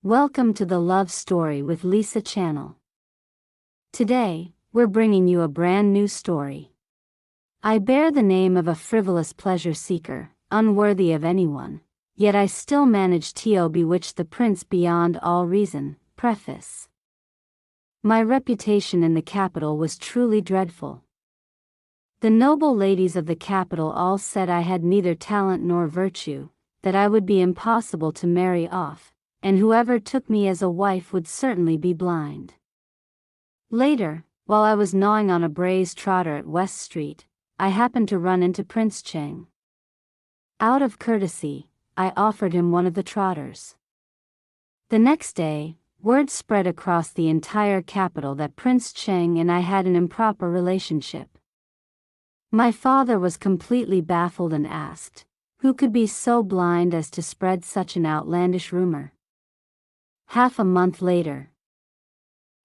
Welcome to the Love Story with Lisa channel. Today, we're bringing you a brand new story. I bear the name of a frivolous pleasure seeker, unworthy of anyone, yet I still managed to bewitch the prince beyond all reason. Preface. My reputation in the capital was truly dreadful. The noble ladies of the capital all said I had neither talent nor virtue, that I would be impossible to marry off, and whoever took me as a wife would certainly be blind. Later, while I was gnawing on a braised trotter at West Street, I happened to run into Prince Cheng. Out of courtesy, I offered him one of the trotters. The next day, word spread across the entire capital that Prince Cheng and I had an improper relationship. My father was completely baffled and asked, who could be so blind as to spread such an outlandish rumor? Half a month later,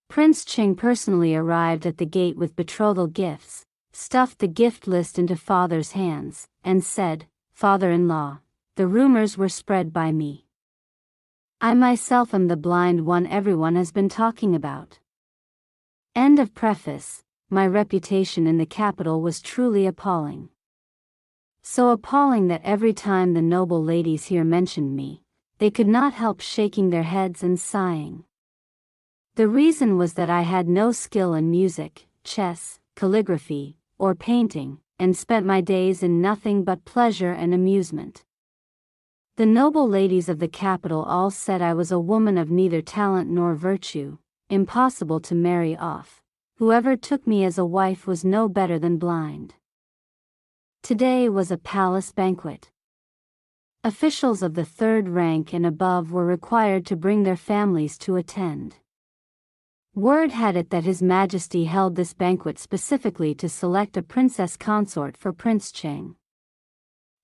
Prince Cheng personally arrived at the gate with betrothal gifts, stuffed the gift list into father's hands, and said, "Father-in-law, the rumors were spread by me. I myself am the blind one everyone has been talking about." End of preface. My reputation in the capital was truly appalling. So appalling that every time the noble ladies here mentioned me, they could not help shaking their heads and sighing. The reason was that I had no skill in music, chess, calligraphy, or painting, and spent my days in nothing but pleasure and amusement. The noble ladies of the capital all said I was a woman of neither talent nor virtue, impossible to marry off. Whoever took me as a wife was no better than blind. Today was a palace banquet. Officials of the third rank and above were required to bring their families to attend. Word had it that His Majesty held this banquet specifically to select a princess consort for Prince Cheng.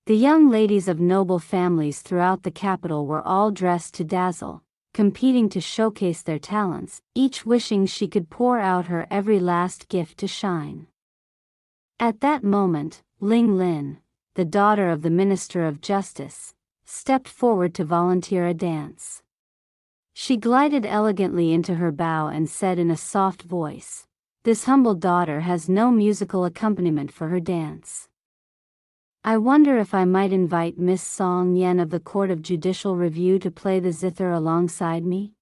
The young ladies of noble families throughout the capital were all dressed to dazzle, competing to showcase their talents, each wishing she could pour out her every last gift to shine. At that moment, Ling Lin, the daughter of the Minister of Justice, stepped forward to volunteer a dance. She glided elegantly into her bow and said in a soft voice, "This humble daughter has no musical accompaniment for her dance. I wonder if I might invite Miss Song Yen of the Court of Judicial Review to play the zither alongside me?"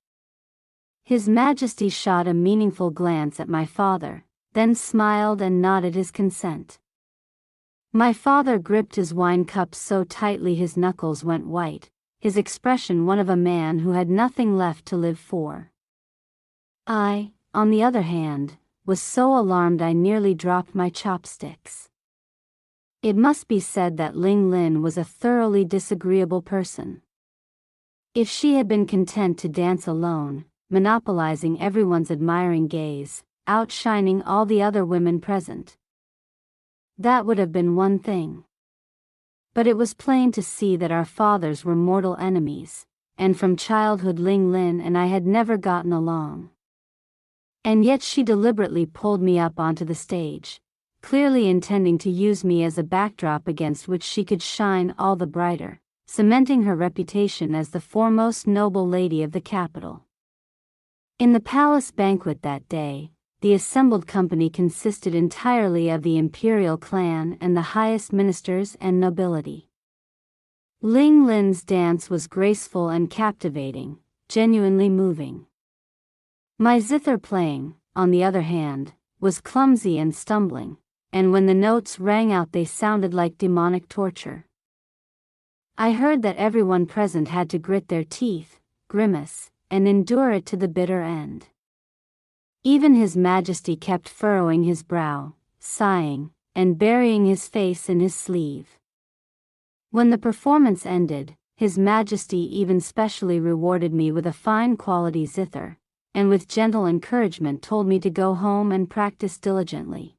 His Majesty shot a meaningful glance at my father, then smiled and nodded his consent. My father gripped his wine cup so tightly his knuckles went white, his expression one of a man who had nothing left to live for. I, on the other hand, was so alarmed I nearly dropped my chopsticks. It must be said that Ling Lin was a thoroughly disagreeable person. If she had been content to dance alone, monopolizing everyone's admiring gaze, outshining all the other women present, that would have been one thing. But it was plain to see that our fathers were mortal enemies, and from childhood Ling Lin and I had never gotten along. And yet she deliberately pulled me up onto the stage, clearly intending to use me as a backdrop against which she could shine all the brighter, cementing her reputation as the foremost noble lady of the capital. In the palace banquet that day, the assembled company consisted entirely of the imperial clan and the highest ministers and nobility. Ling Lin's dance was graceful and captivating, genuinely moving. My zither playing, on the other hand, was clumsy and stumbling, and when the notes rang out they sounded like demonic torture. I heard that everyone present had to grit their teeth, grimace, and endure it to the bitter end. Even His Majesty kept furrowing his brow, sighing, and burying his face in his sleeve. When the performance ended, His Majesty even specially rewarded me with a fine quality zither, and with gentle encouragement told me to go home and practice diligently.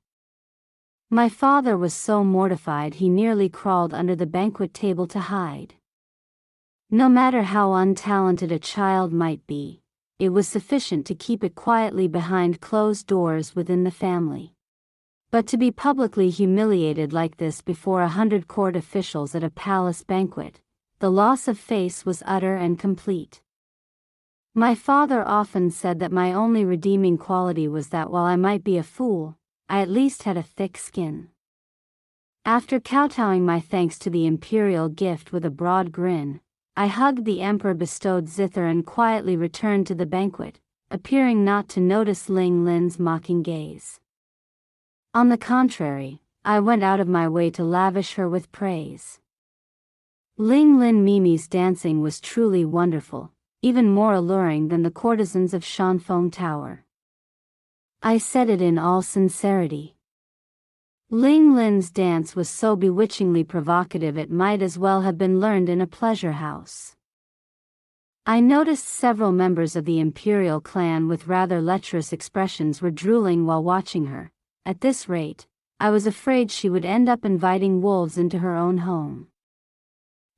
My father was so mortified he nearly crawled under the banquet table to hide. No matter how untalented a child might be, it was sufficient to keep it quietly behind closed doors within the family. But to be publicly humiliated like this before 100 court officials at a palace banquet, the loss of face was utter and complete. My father often said that my only redeeming quality was that while I might be a fool, I at least had a thick skin. After kowtowing my thanks to the imperial gift with a broad grin, I hugged the emperor-bestowed zither and quietly returned to the banquet, appearing not to notice Ling Lin's mocking gaze. On the contrary, I went out of my way to lavish her with praise. Ling Lin Mimi's dancing was truly wonderful, even more alluring than the courtesans of Shanfeng Tower. I said it in all sincerity. Ling Lin's dance was so bewitchingly provocative it might as well have been learned in a pleasure house. I noticed several members of the imperial clan with rather lecherous expressions were drooling while watching her. At this rate, I was afraid she would end up inviting wolves into her own home.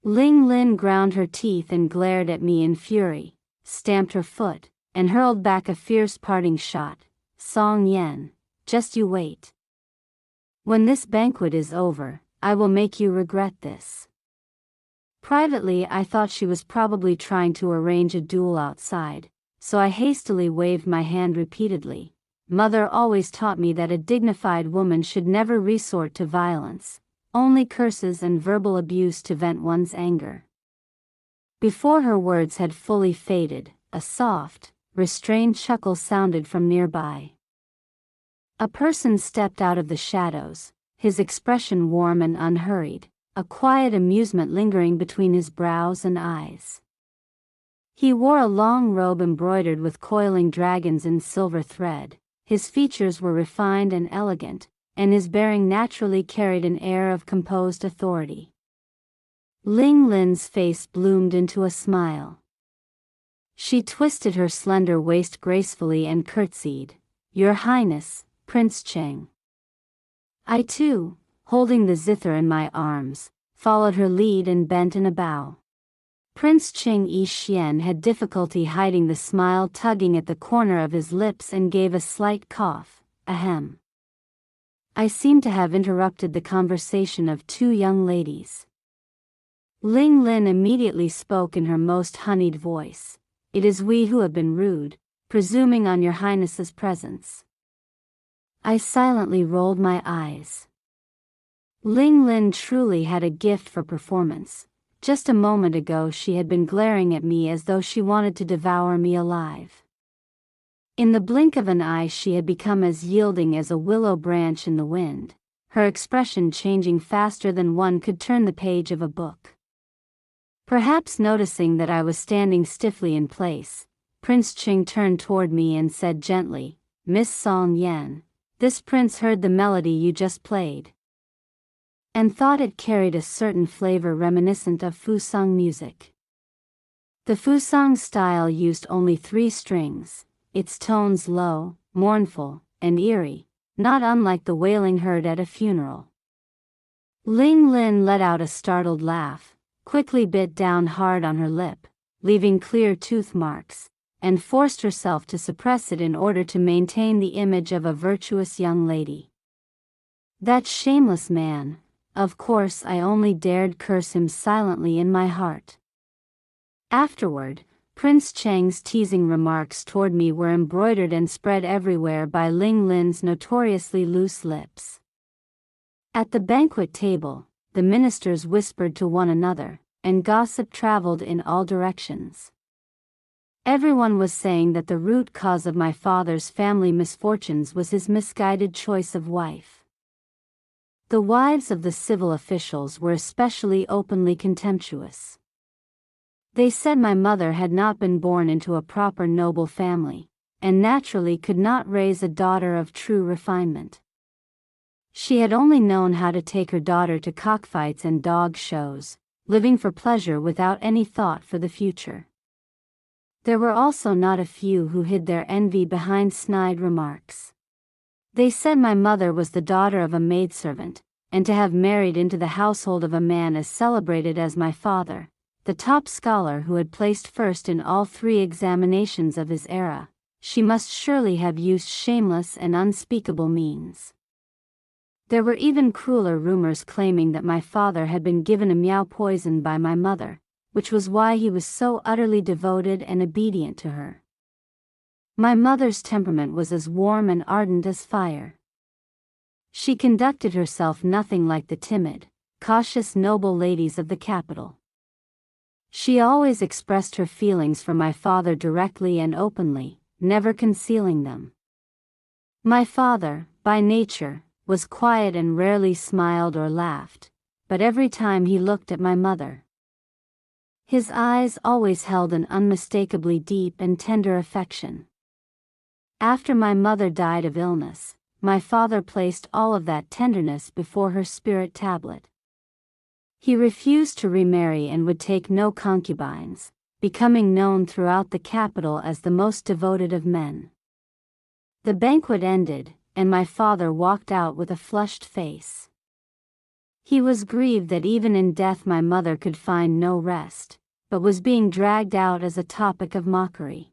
Ling Lin ground her teeth and glared at me in fury, stamped her foot, and hurled back a fierce parting shot. Song Yan, just you wait. When this banquet is over, I will make you regret this. Privately, I thought she was probably trying to arrange a duel outside, so I hastily waved my hand repeatedly. Mother always taught me that a dignified woman should never resort to violence, only curses and verbal abuse to vent one's anger. Before her words had fully faded, a soft, restrained chuckle sounded from nearby. A person stepped out of the shadows, his expression warm and unhurried, a quiet amusement lingering between his brows and eyes. He wore a long robe embroidered with coiling dragons in silver thread. His features were refined and elegant, and his bearing naturally carried an air of composed authority. Ling Lin's face bloomed into a smile. She twisted her slender waist gracefully and curtsied. "Your Highness, Prince Cheng." I too, holding the zither in my arms, followed her lead and bent in a bow. Prince Cheng Yixian had difficulty hiding the smile tugging at the corner of his lips and gave a slight cough. Ahem. I seemed to have interrupted the conversation of two young ladies. Ling Lin immediately spoke in her most honeyed voice. "It is we who have been rude, presuming on your Highness's presence." I silently rolled my eyes. Ling Lin truly had a gift for performance. Just a moment ago she had been glaring at me as though she wanted to devour me alive. In the blink of an eye she had become as yielding as a willow branch in the wind, her expression changing faster than one could turn the page of a book. Perhaps noticing that I was standing stiffly in place, Prince Cheng turned toward me and said gently, "Miss Song Yan, this prince heard the melody you just played, and thought it carried a certain flavor reminiscent of Fusang music." The Fusang style used only 3 strings, its tones low, mournful, and eerie, not unlike the wailing heard at a funeral. Ling Lin let out a startled laugh, quickly bit down hard on her lip, leaving clear tooth marks, and forced herself to suppress it in order to maintain the image of a virtuous young lady. That shameless man. Of course I only dared curse him silently in my heart. Afterward, Prince Cheng's teasing remarks toward me were embroidered and spread everywhere by Ling Lin's notoriously loose lips. At the banquet table, the ministers whispered to one another, and gossip traveled in all directions. Everyone was saying that the root cause of my father's family misfortunes was his misguided choice of wife. The wives of the civil officials were especially openly contemptuous. They said my mother had not been born into a proper noble family, and naturally could not raise a daughter of true refinement. She had only known how to take her daughter to cockfights and dog shows, living for pleasure without any thought for the future. There were also not a few who hid their envy behind snide remarks. They said my mother was the daughter of a maidservant, and to have married into the household of a man as celebrated as my father, the top scholar who had placed first in all 3 examinations of his era, she must surely have used shameless and unspeakable means. There were even crueler rumors claiming that my father had been given a meow poison by my mother, which was why he was so utterly devoted and obedient to her. My mother's temperament was as warm and ardent as fire. She conducted herself nothing like the timid, cautious noble ladies of the capital. She always expressed her feelings for my father directly and openly, never concealing them. My father, by nature, was quiet and rarely smiled or laughed, but every time he looked at my mother, his eyes always held an unmistakably deep and tender affection. After my mother died of illness, my father placed all of that tenderness before her spirit tablet. He refused to remarry and would take no concubines, becoming known throughout the capital as the most devoted of men. The banquet ended, and my father walked out with a flushed face. He was grieved that even in death my mother could find no rest, but was being dragged out as a topic of mockery.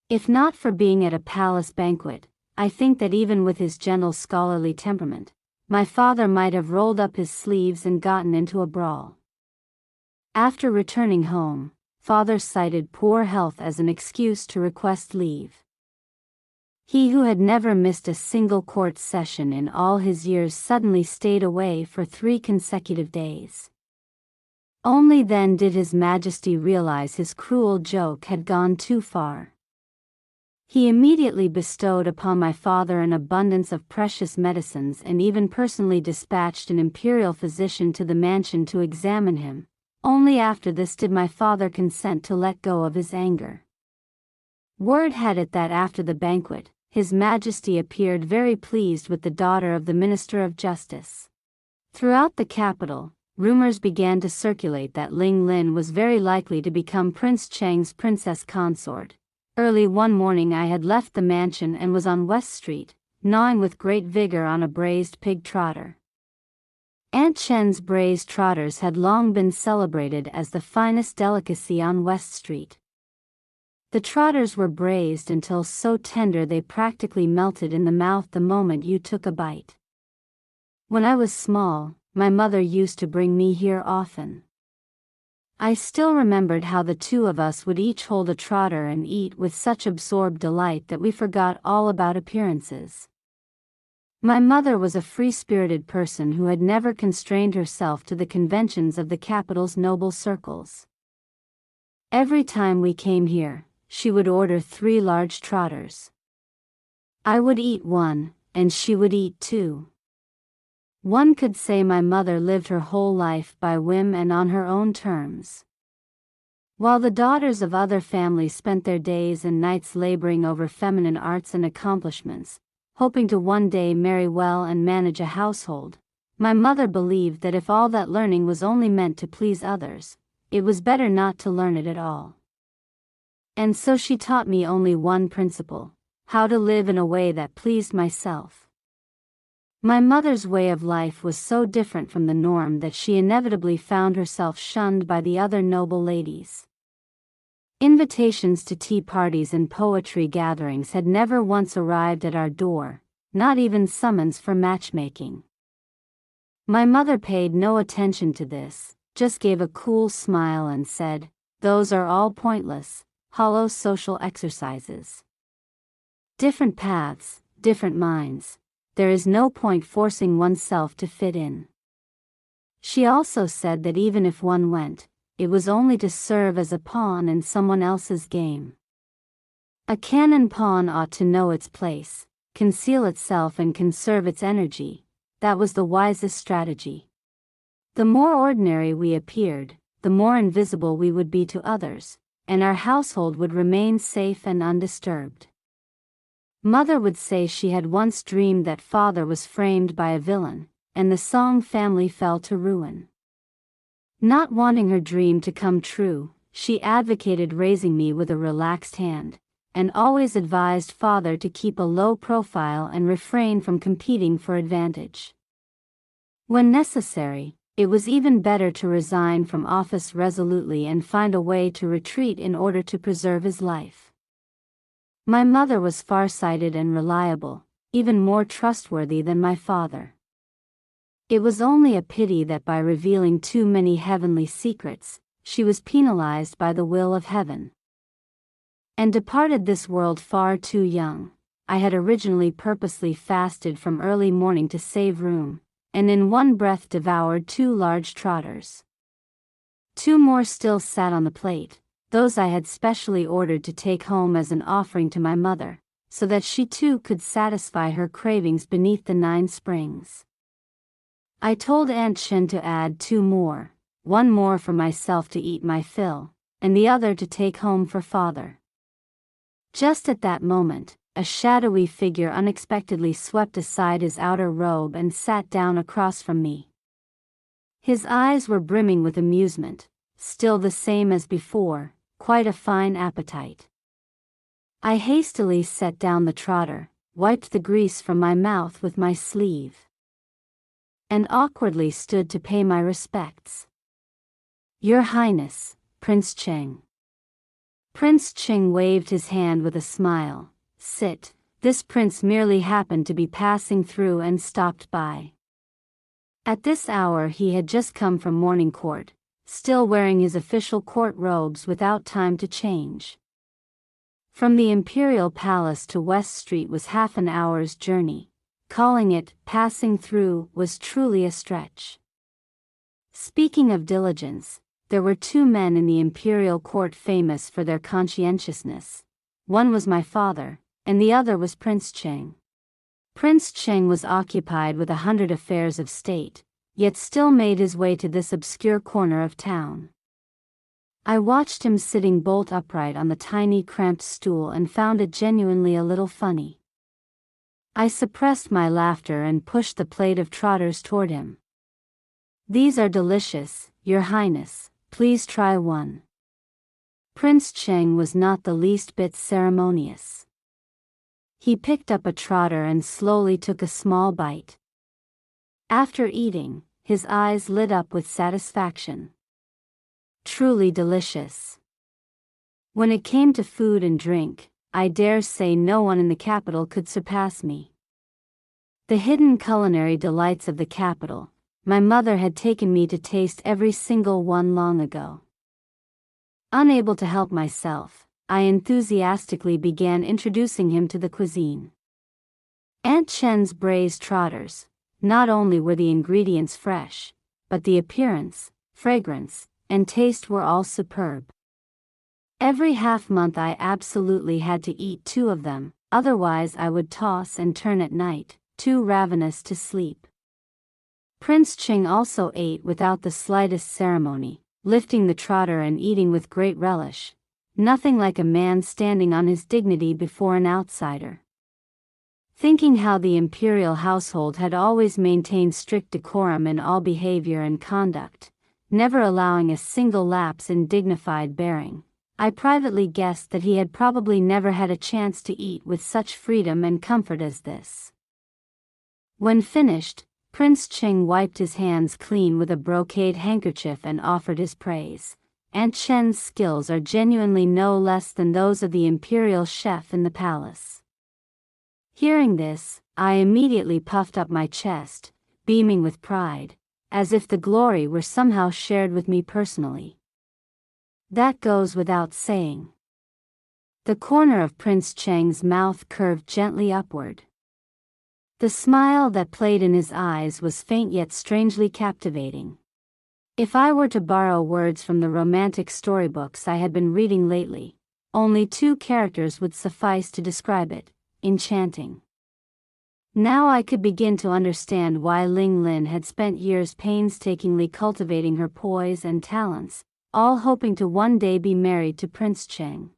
If not for being at a palace banquet, I think that even with his gentle scholarly temperament, my father might have rolled up his sleeves and gotten into a brawl. After returning home, father cited poor health as an excuse to request leave. He who had never missed a single court session in all his years suddenly stayed away for 3 consecutive days. Only then did His Majesty realize his cruel joke had gone too far. He immediately bestowed upon my father an abundance of precious medicines and even personally dispatched an imperial physician to the mansion to examine him. Only after this did my father consent to let go of his anger. Word had it that after the banquet, His Majesty appeared very pleased with the daughter of the Minister of Justice. Throughout the capital, rumors began to circulate that Ling Lin was very likely to become Prince Cheng's princess consort. Early one morning I had left the mansion and was on West Street, gnawing with great vigor on a braised pig trotter. Aunt Chen's braised trotters had long been celebrated as the finest delicacy on West Street. The trotters were braised until so tender they practically melted in the mouth the moment you took a bite. When I was small, my mother used to bring me here often. I still remembered how the two of us would each hold a trotter and eat with such absorbed delight that we forgot all about appearances. My mother was a free-spirited person who had never constrained herself to the conventions of the capital's noble circles. Every time we came here, she would order 3 large trotters. I would eat 1, and she would eat 2. One could say my mother lived her whole life by whim and on her own terms. While the daughters of other families spent their days and nights laboring over feminine arts and accomplishments, hoping to one day marry well and manage a household, my mother believed that if all that learning was only meant to please others, it was better not to learn it at all. And so she taught me only one principle: how to live in a way that pleased myself. My mother's way of life was so different from the norm that she inevitably found herself shunned by the other noble ladies. Invitations to tea parties and poetry gatherings had never once arrived at our door, not even summons for matchmaking. My mother paid no attention to this, just gave a cool smile and said, "Those are all pointless, hollow social exercises. Different paths, different minds. There is no point forcing oneself to fit in." She also said that even if one went, it was only to serve as a pawn in someone else's game. A cannon pawn ought to know its place, conceal itself and conserve its energy. That was the wisest strategy. The more ordinary we appeared, the more invisible we would be to others, and our household would remain safe and undisturbed. Mother would say she had once dreamed that father was framed by a villain, and the Song family fell to ruin. Not wanting her dream to come true, she advocated raising me with a relaxed hand, and always advised father to keep a low profile and refrain from competing for advantage. When necessary, it was even better to resign from office resolutely and find a way to retreat in order to preserve his life. My mother was far-sighted and reliable, even more trustworthy than my father. It was only a pity that by revealing too many heavenly secrets, she was penalized by the will of heaven, and departed this world far too young. I had originally purposely fasted from early morning to save room, and in one breath devoured 2 large trotters. 2 more still sat on the plate, those I had specially ordered to take home as an offering to my mother, so that she too could satisfy her cravings beneath the 9 springs. I told Aunt Chen to add 2 more, 1 more for myself to eat my fill, and the other to take home for father. Just at that moment, a shadowy figure unexpectedly swept aside his outer robe and sat down across from me. His eyes were brimming with amusement, still the same as before, quite a fine appetite. I hastily set down the trotter, wiped the grease from my mouth with my sleeve, and awkwardly stood to pay my respects. "Your Highness, Prince Cheng." Prince Cheng waved his hand with a smile. "Sit." This prince merely happened to be passing through and stopped by. At this hour he had just come from morning court, still wearing his official court robes without time to change. From the imperial palace to West Street was half an hour's journey. Calling it passing through was truly a stretch. Speaking of diligence, there were 2 men in the imperial court famous for their conscientiousness. One was my father, and the other was Prince Cheng. Prince Cheng was occupied with 100 affairs of state, yet still made his way to this obscure corner of town. I watched him sitting bolt upright on the tiny cramped stool and found it genuinely a little funny. I suppressed my laughter and pushed the plate of trotters toward him. "These are delicious, Your Highness, please try one." Prince Cheng was not the least bit ceremonious. He picked up a trotter and slowly took a small bite. After eating, his eyes lit up with satisfaction. Truly delicious. When it came to food and drink, I dare say no one in the capital could surpass me. The hidden culinary delights of the capital, my mother had taken me to taste every single one long ago. Unable to help myself, I enthusiastically began introducing him to the cuisine. Aunt Chen's braised trotters, not only were the ingredients fresh, but the appearance, fragrance, and taste were all superb. Every half-month I absolutely had to eat 2 of them, otherwise I would toss and turn at night, too ravenous to sleep. Prince Cheng also ate without the slightest ceremony, lifting the trotter and eating with great relish. Nothing like a man standing on his dignity before an outsider. Thinking how the imperial household had always maintained strict decorum in all behavior and conduct, never allowing a single lapse in dignified bearing, I privately guessed that he had probably never had a chance to eat with such freedom and comfort as this. When finished, Prince Cheng wiped his hands clean with a brocade handkerchief and offered his praise. Aunt Chen's skills are genuinely no less than those of the imperial chef in the palace. Hearing this, I immediately puffed up my chest, beaming with pride, as if the glory were somehow shared with me personally. That goes without saying. The corner of Prince Cheng's mouth curved gently upward. The smile that played in his eyes was faint yet strangely captivating. If I were to borrow words from the romantic storybooks I had been reading lately, only 2 characters would suffice to describe it: enchanting. Now I could begin to understand why Ling Lin had spent years painstakingly cultivating her poise and talents, all hoping to one day be married to Prince Cheng.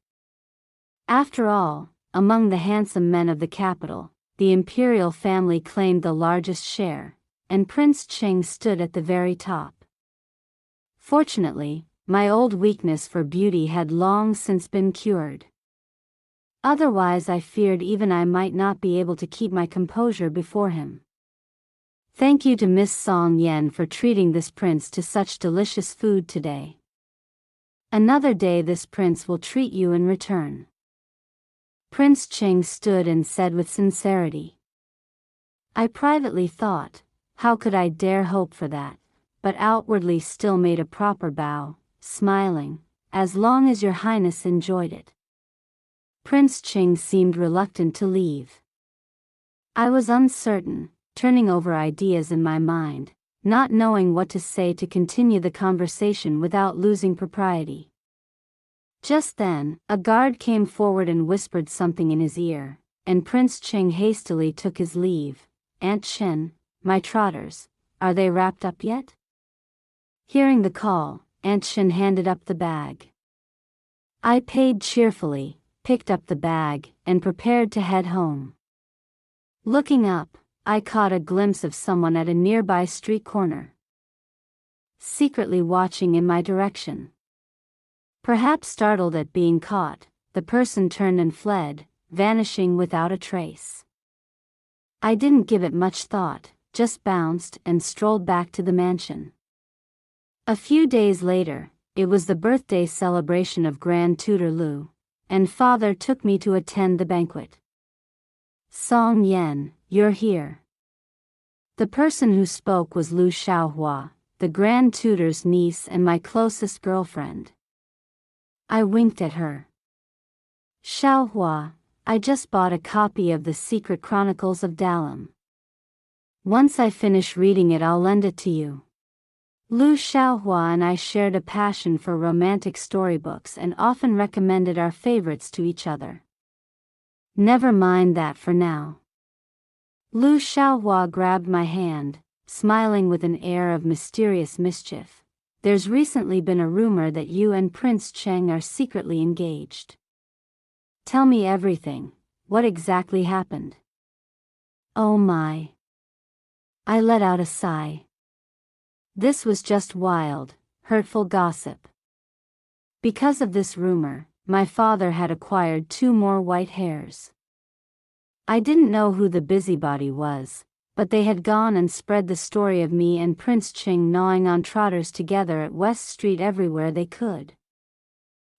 After all, among the handsome men of the capital, the imperial family claimed the largest share, and Prince Cheng stood at the very top. Fortunately, my old weakness for beauty had long since been cured. Otherwise I feared even I might not be able to keep my composure before him. Thank you to Miss Song Yen for treating this prince to such delicious food today. Another day this prince will treat you in return. Prince Cheng stood and said with sincerity. I privately thought, how could I dare hope for that, but outwardly still made a proper bow, smiling, "as long as your highness enjoyed it." Prince Ching seemed reluctant to leave. I was uncertain, turning over ideas in my mind, not knowing what to say to continue the conversation without losing propriety. Just then, a guard came forward and whispered something in his ear, and Prince Ching hastily took his leave. "Aunt Shen, my trotters, are they wrapped up yet?" Hearing the call, Aunt Shen handed up the bag. I paid cheerfully, picked up the bag, and prepared to head home. Looking up, I caught a glimpse of someone at a nearby street corner, secretly watching in my direction. Perhaps startled at being caught, the person turned and fled, vanishing without a trace. I didn't give it much thought, just bounced and strolled back to the mansion. A few days later, it was the birthday celebration of Grand Tutor Lu, and father took me to attend the banquet. "Song Yan, you're here." The person who spoke was Lu Xiaohua, the Grand Tutor's niece and my closest girlfriend. I winked at her. "Xiaohua, I just bought a copy of The Secret Chronicles of Dalam. Once I finish reading it, I'll lend it to you." Lu Xiaohua and I shared a passion for romantic storybooks and often recommended our favorites to each other. "Never mind that for now." Lu Xiaohua grabbed my hand, smiling with an air of mysterious mischief. "There's recently been a rumor that you and Prince Cheng are secretly engaged. Tell me everything. What exactly happened?" "Oh my." I let out a sigh. This was just wild, hurtful gossip. Because of this rumor, my father had acquired 2 more white hairs. I didn't know who the busybody was, but they had gone and spread the story of me and Prince Ching gnawing on trotters together at West Street everywhere they could.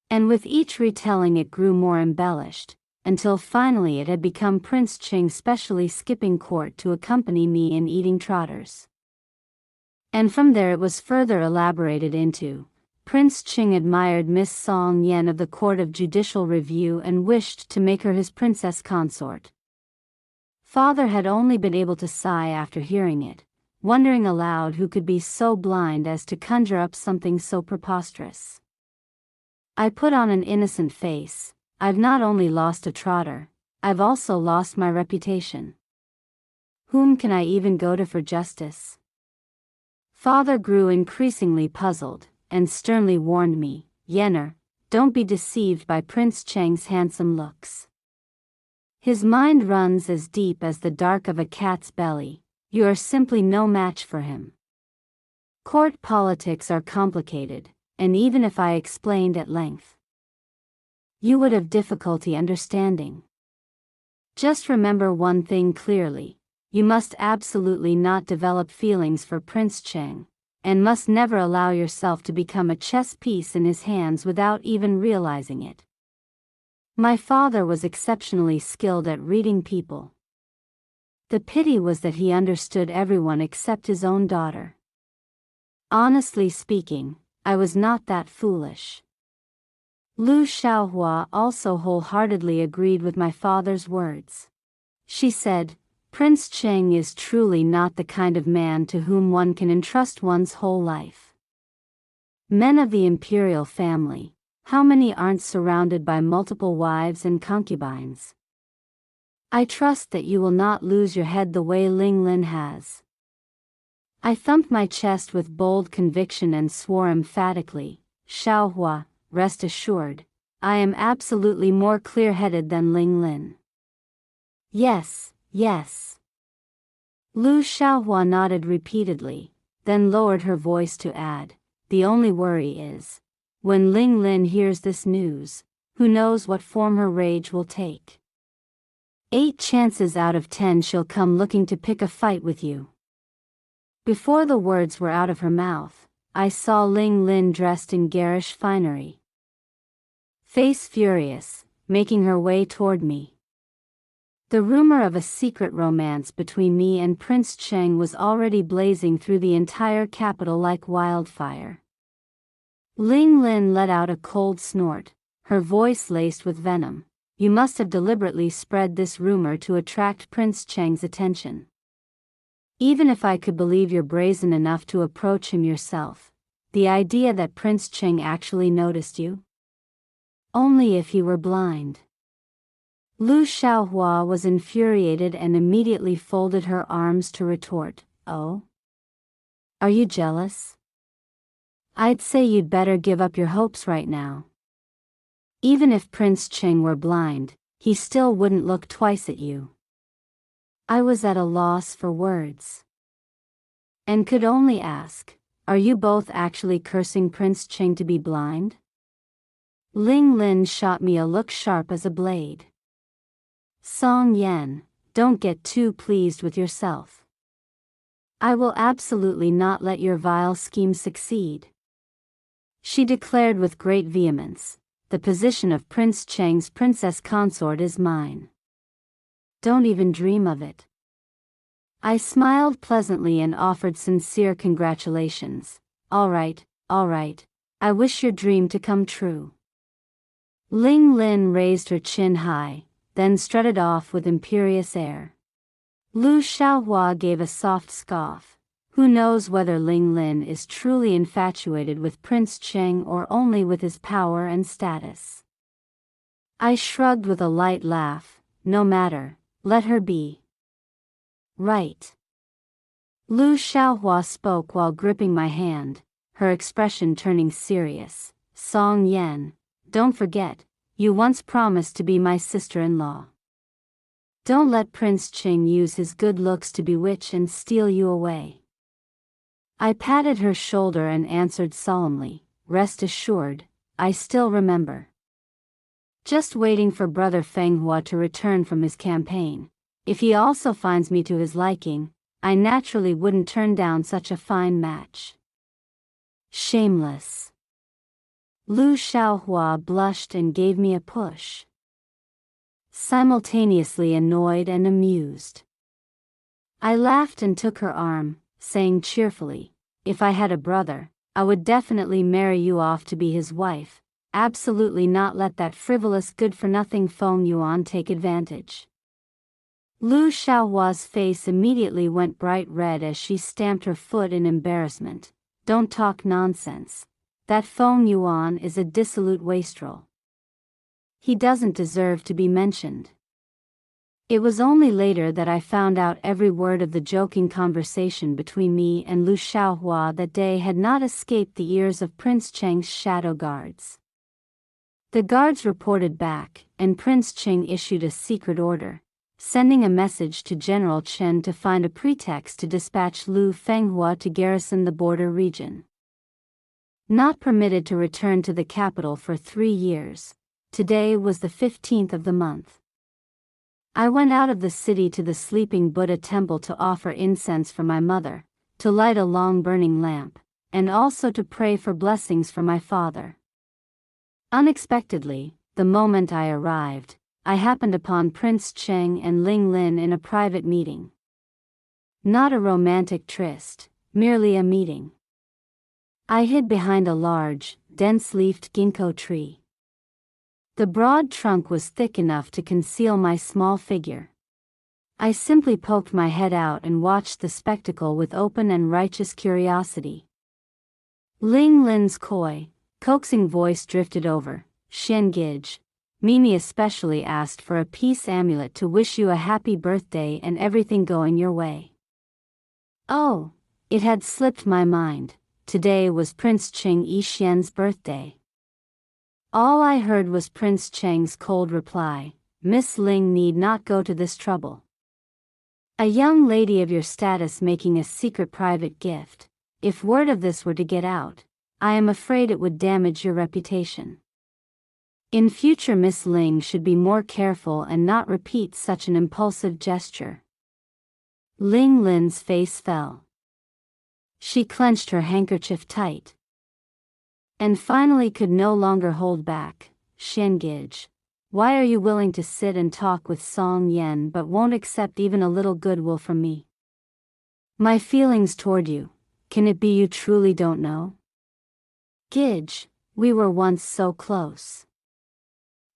And with each retelling it grew more embellished, until finally it had become Prince Ching specially skipping court to accompany me in eating trotters. And from there it was further elaborated into, Prince Ching admired Miss Song Yan of the Court of Judicial Review and wished to make her his princess consort. Father had only been able to sigh after hearing it, wondering aloud who could be so blind as to conjure up something so preposterous. I put on an innocent face. "I've not only lost a trotter, I've also lost my reputation. Whom can I even go to for justice?" Father grew increasingly puzzled, and sternly warned me, "Yenner, don't be deceived by Prince Cheng's handsome looks. His mind runs as deep as the dark of a cat's belly. You are simply no match for him. Court politics are complicated, and even if I explained at length, you would have difficulty understanding. Just remember one thing clearly, you must absolutely not develop feelings for Prince Cheng, and must never allow yourself to become a chess piece in his hands without even realizing it." My father was exceptionally skilled at reading people. The pity was that he understood everyone except his own daughter. Honestly speaking, I was not that foolish. Lu Xiaohua also wholeheartedly agreed with my father's words. She said, "Prince Cheng is truly not the kind of man to whom one can entrust one's whole life. Men of the imperial family, how many aren't surrounded by multiple wives and concubines? I trust that you will not lose your head the way Ling Lin has." I thumped my chest with bold conviction and swore emphatically, "Xiaohua, rest assured, I am absolutely more clear-headed than Ling Lin." "Yes, yes." Lu Xiaohua nodded repeatedly, then lowered her voice to add, "The only worry is, when Ling Lin hears this news, who knows what form her rage will take. 8 chances out of 10 she'll come looking to pick a fight with you." Before the words were out of her mouth, I saw Ling Lin dressed in garish finery, face furious, making her way toward me. The rumor of a secret romance between me and Prince Cheng was already blazing through the entire capital like wildfire. Ling Lin let out a cold snort, her voice laced with venom. You must have deliberately spread this rumor to attract Prince Cheng's attention. Even if I could believe you're brazen enough to approach him yourself, the idea that Prince Cheng actually noticed you? Only if he were blind. Lu Xiaohua was infuriated and immediately folded her arms to retort, Oh? Are you jealous? I'd say you'd better give up your hopes right now. Even if Prince Cheng were blind, he still wouldn't look twice at you. I was at a loss for words. And could only ask, are you both actually cursing Prince Cheng to be blind? Ling Lin shot me a look sharp as a blade. Song Yan, don't get too pleased with yourself. I will absolutely not let your vile scheme succeed. She declared with great vehemence, the position of Prince Cheng's princess consort is mine. Don't even dream of it. I smiled pleasantly and offered sincere congratulations. All right, I wish your dream to come true. Ling Lin raised her chin high, then strutted off with imperious air. Lu Xiaohua gave a soft scoff. Who knows whether Ling Lin is truly infatuated with Prince Cheng or only with his power and status? I shrugged with a light laugh. No matter, let her be. Right. Lu Xiaohua spoke while gripping my hand, her expression turning serious. Song Yan, don't forget, you once promised to be my sister-in-law. Don't let Prince Cheng use his good looks to bewitch and steal you away. I patted her shoulder and answered solemnly, Rest assured, I still remember. Just waiting for Brother Fenghua to return from his campaign. If he also finds me to his liking, I naturally wouldn't turn down such a fine match. Shameless. Lu Xiaohua blushed and gave me a push. Simultaneously annoyed and amused. I laughed and took her arm, saying cheerfully, If I had a brother, I would definitely marry you off to be his wife, absolutely not let that frivolous good-for-nothing Feng Yuan take advantage. Lu Xiaohua's face immediately went bright red as she stamped her foot in embarrassment. Don't talk nonsense. That Feng Yuan is a dissolute wastrel. He doesn't deserve to be mentioned. It was only later that I found out every word of the joking conversation between me and Lu Xiaohua that day had not escaped the ears of Prince Cheng's shadow guards. The guards reported back, and Prince Cheng issued a secret order, sending a message to General Chen to find a pretext to dispatch Lu Fenghua to garrison the border region. Not permitted to return to the capital for 3 years, today was the 15th of the month. I went out of the city to the sleeping Buddha temple to offer incense for my mother, to light a long burning lamp, and also to pray for blessings for my father. Unexpectedly, the moment I arrived, I happened upon Prince Cheng and Ling Lin in a private meeting. Not a romantic tryst, merely a meeting. I hid behind a large, dense-leafed ginkgo tree. The broad trunk was thick enough to conceal my small figure. I simply poked my head out and watched the spectacle with open and righteous curiosity. Ling Lin's coy, coaxing voice drifted over. Xiangij, Mimi especially asked for a peace amulet to wish you a happy birthday and everything going your way. Oh, it had slipped my mind. Today was Prince Cheng Yixian's birthday. All I heard was Prince Cheng's cold reply, Miss Ling need not go to this trouble. A young lady of your status making a secret private gift. If word of this were to get out, I am afraid it would damage your reputation. In future Miss Ling should be more careful and not repeat such an impulsive gesture. Ling Lin's face fell. She clenched her handkerchief tight. And finally could no longer hold back. Xiangij, why are you willing to sit and talk with Song Yan but won't accept even a little goodwill from me? My feelings toward you, can it be you truly don't know? Gidge, we were once so close.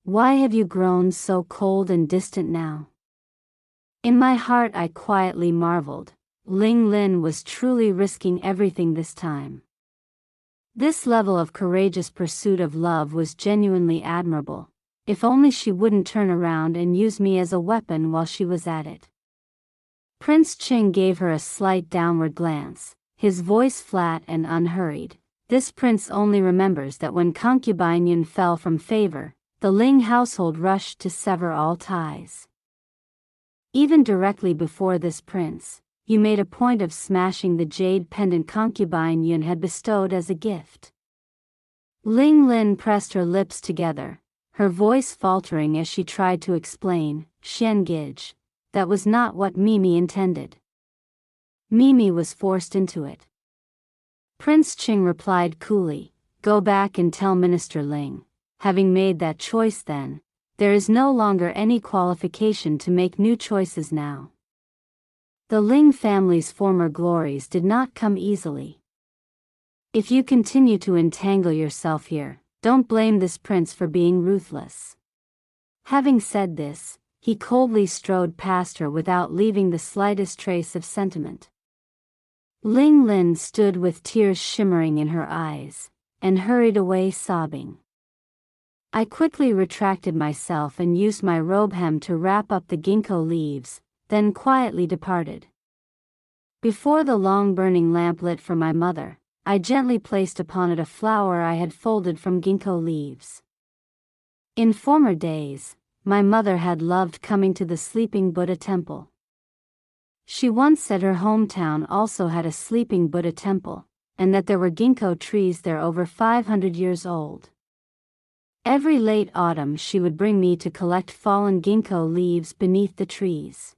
Why have you grown so cold and distant now? In my heart I quietly marveled. Ling Lin was truly risking everything this time. This level of courageous pursuit of love was genuinely admirable. If only she wouldn't turn around and use me as a weapon while she was at it. Prince Ching gave her a slight downward glance, his voice flat and unhurried. This prince only remembers that when concubine Yun fell from favor, the Ling household rushed to sever all ties. Even directly before this prince, you made a point of smashing the jade pendant concubine Yun had bestowed as a gift. Ling Lin pressed her lips together, her voice faltering as she tried to explain, Xian Gidge, that was not what Mimi intended. Mimi was forced into it. Prince Ching replied coolly, go back and tell Minister Ling, having made that choice then, there is no longer any qualification to make new choices now. The Ling family's former glories did not come easily. If you continue to entangle yourself here, don't blame this prince for being ruthless. Having said this, he coldly strode past her without leaving the slightest trace of sentiment. Ling Lin stood with tears shimmering in her eyes, and hurried away sobbing. I quickly retracted myself and used my robe hem to wrap up the ginkgo leaves, then quietly departed. Before the long burning lamp lit for my mother, I gently placed upon it a flower I had folded from ginkgo leaves. In former days, my mother had loved coming to the sleeping Buddha temple. She once said her hometown also had a sleeping Buddha temple, and that there were ginkgo trees there over 500 years old. Every late autumn she would bring me to collect fallen ginkgo leaves beneath the trees.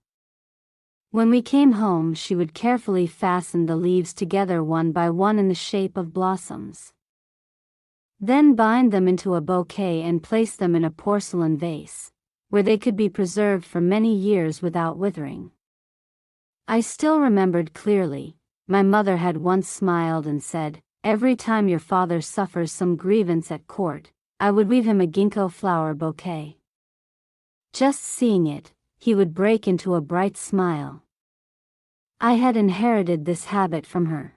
When we came home she would carefully fasten the leaves together one by one in the shape of blossoms. Then bind them into a bouquet and place them in a porcelain vase, where they could be preserved for many years without withering. I still remembered clearly, my mother had once smiled and said, every time your father suffers some grievance at court, I would weave him a ginkgo flower bouquet. Just seeing it, he would break into a bright smile. I had inherited this habit from her.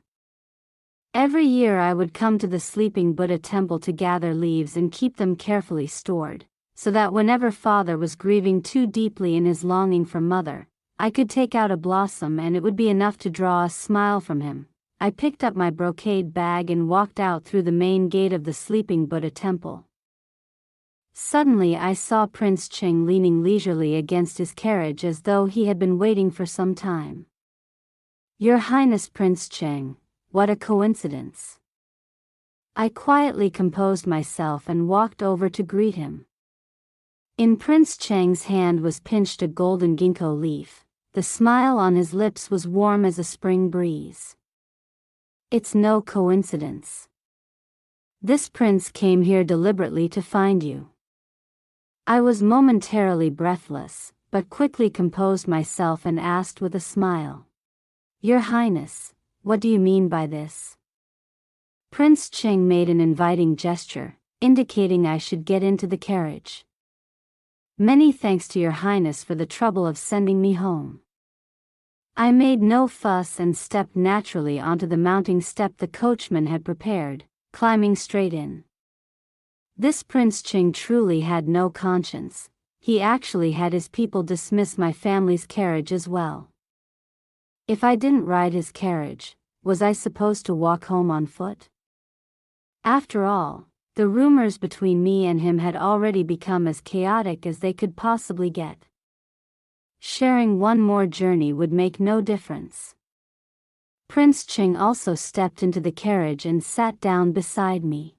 Every year I would come to the sleeping Buddha temple to gather leaves and keep them carefully stored, so that whenever father was grieving too deeply in his longing for mother, I could take out a blossom and it would be enough to draw a smile from him. I picked up my brocade bag and walked out through the main gate of the sleeping Buddha temple. Suddenly I saw Prince Ching leaning leisurely against his carriage as though he had been waiting for some time. Your Highness Prince Ching, what a coincidence. I quietly composed myself and walked over to greet him. In Prince Chang's hand was pinched a golden ginkgo leaf. The smile on his lips was warm as a spring breeze. It's no coincidence. This prince came here deliberately to find you. I was momentarily breathless, but quickly composed myself and asked with a smile. Your Highness, what do you mean by this? Prince Ching made an inviting gesture, indicating I should get into the carriage. Many thanks to your Highness for the trouble of sending me home. I made no fuss and stepped naturally onto the mounting step the coachman had prepared, climbing straight in. This Prince Ching truly had no conscience. He actually had his people dismiss my family's carriage as well. If I didn't ride his carriage, was I supposed to walk home on foot? After all, the rumors between me and him had already become as chaotic as they could possibly get. Sharing one more journey would make no difference. Prince Ching also stepped into the carriage and sat down beside me.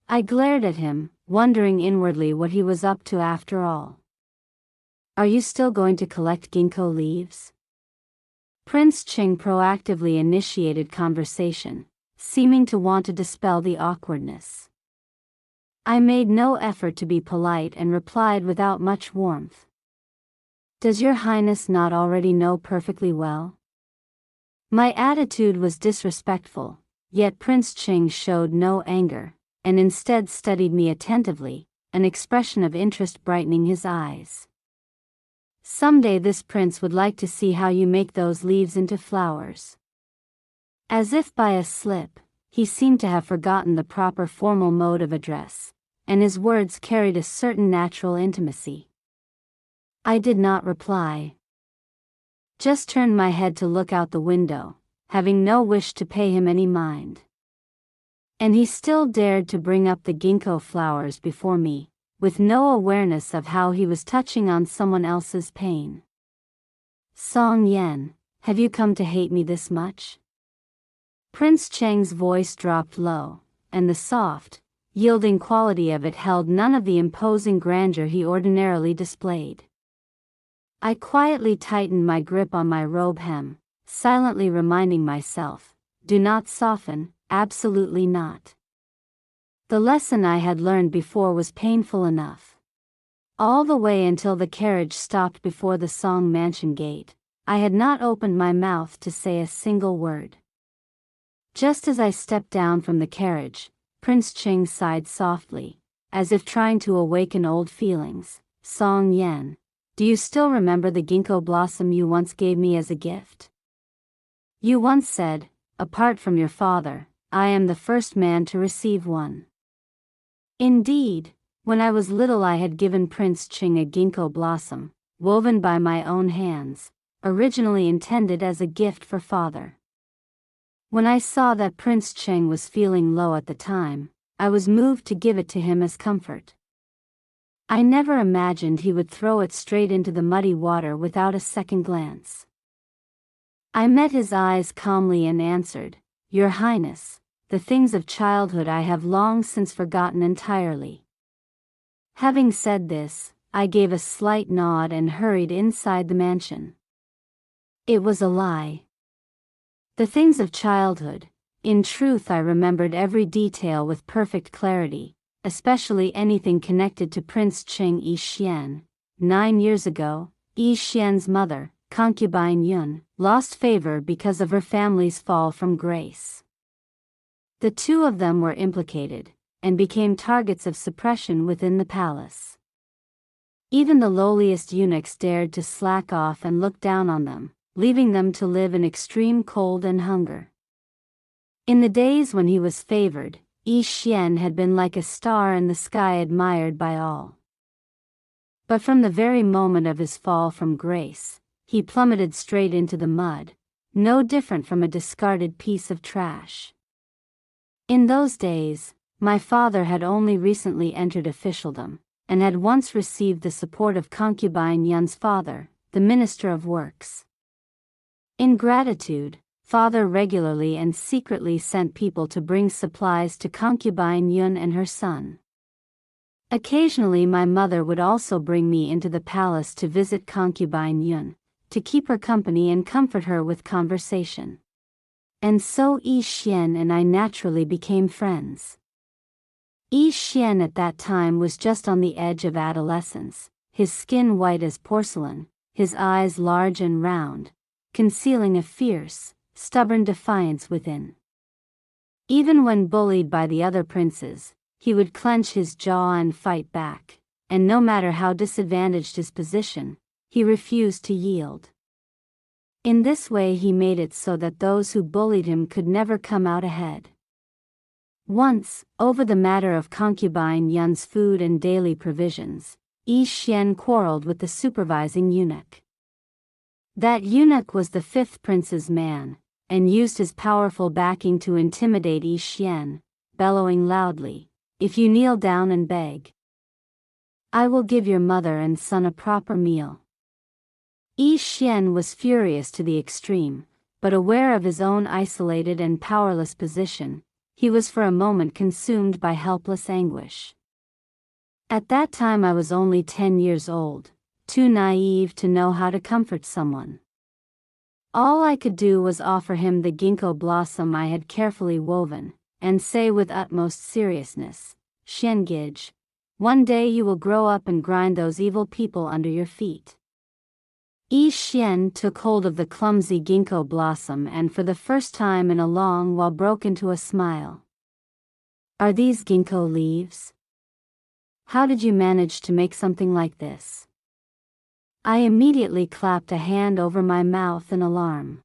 I glared at him, wondering inwardly what he was up to after all. Are you still going to collect ginkgo leaves? Prince Ching proactively initiated conversation, seeming to want to dispel the awkwardness. I made no effort to be polite and replied without much warmth. Does your Highness not already know perfectly well? My attitude was disrespectful, Yet Prince Ching showed no anger, and instead studied me attentively, an expression of interest brightening his eyes. Someday this prince would like to see how you make those leaves into flowers. As if by a slip, he seemed to have forgotten the proper formal mode of address, and his words carried a certain natural intimacy. I did not reply. Just turned my head to look out the window, having no wish to pay him any mind. And he still dared to bring up the ginkgo flowers before me, with no awareness of how he was touching on someone else's pain. Song Yen, have you come to hate me this much? Prince Cheng's voice dropped low, and the soft, yielding quality of it held none of the imposing grandeur he ordinarily displayed. I quietly tightened my grip on my robe hem, silently reminding myself, do not soften, absolutely not. The lesson I had learned before was painful enough. All the way until the carriage stopped before the Song Mansion gate, I had not opened my mouth to say a single word. Just as I stepped down from the carriage, Prince Ching sighed softly, as if trying to awaken old feelings. Song Yen, do you still remember the ginkgo blossom you once gave me as a gift? You once said, apart from your father, I am the first man to receive one. Indeed, when I was little I had given Prince Ching a ginkgo blossom, woven by my own hands, originally intended as a gift for father. When I saw that Prince Ching was feeling low at the time, I was moved to give it to him as comfort. I never imagined he would throw it straight into the muddy water without a second glance. I met his eyes calmly and answered, Your Highness, the things of childhood I have long since forgotten entirely. Having said this, I gave a slight nod and hurried inside the mansion. It was a lie. The things of childhood, in truth I remembered every detail with perfect clarity, especially anything connected to Prince Ching Yi Xian. 9 years ago, Yi Xian's mother, concubine Yun, lost favor because of her family's fall from grace. The two of them were implicated, and became targets of suppression within the palace. Even the lowliest eunuchs dared to slack off and look down on them, leaving them to live in extreme cold and hunger. In the days when he was favored, Yi Xian had been like a star in the sky admired by all. But from the very moment of his fall from grace, he plummeted straight into the mud, no different from a discarded piece of trash. In those days, my father had only recently entered officialdom, and had once received the support of concubine Yun's father, the Minister of Works. In gratitude, father regularly and secretly sent people to bring supplies to concubine Yun and her son. Occasionally my mother would also bring me into the palace to visit concubine Yun, to keep her company and comfort her with conversation. And so Yi Xian and I naturally became friends. Yi Xian at that time was just on the edge of adolescence, his skin white as porcelain, his eyes large and round, concealing a fierce, stubborn defiance within. Even when bullied by the other princes, he would clench his jaw and fight back, and no matter how disadvantaged his position, he refused to yield. In this way he made it so that those who bullied him could never come out ahead. Once, over the matter of concubine Yun's food and daily provisions, Yi Xian quarreled with the supervising eunuch. That eunuch was the fifth prince's man, and used his powerful backing to intimidate Yi Xian, bellowing loudly, "If you kneel down and beg, I will give your mother and son a proper meal." Yi Xian was furious to the extreme, but aware of his own isolated and powerless position, he was for a moment consumed by helpless anguish. At that time I was only 10 years old, too naive to know how to comfort someone. All I could do was offer him the ginkgo blossom I had carefully woven, and say with utmost seriousness, "Xiangij, one day you will grow up and grind those evil people under your feet." Yi Xian took hold of the clumsy ginkgo blossom and for the first time in a long while broke into a smile. Are these ginkgo leaves? How did you manage to make something like this? I immediately clapped a hand over my mouth in alarm.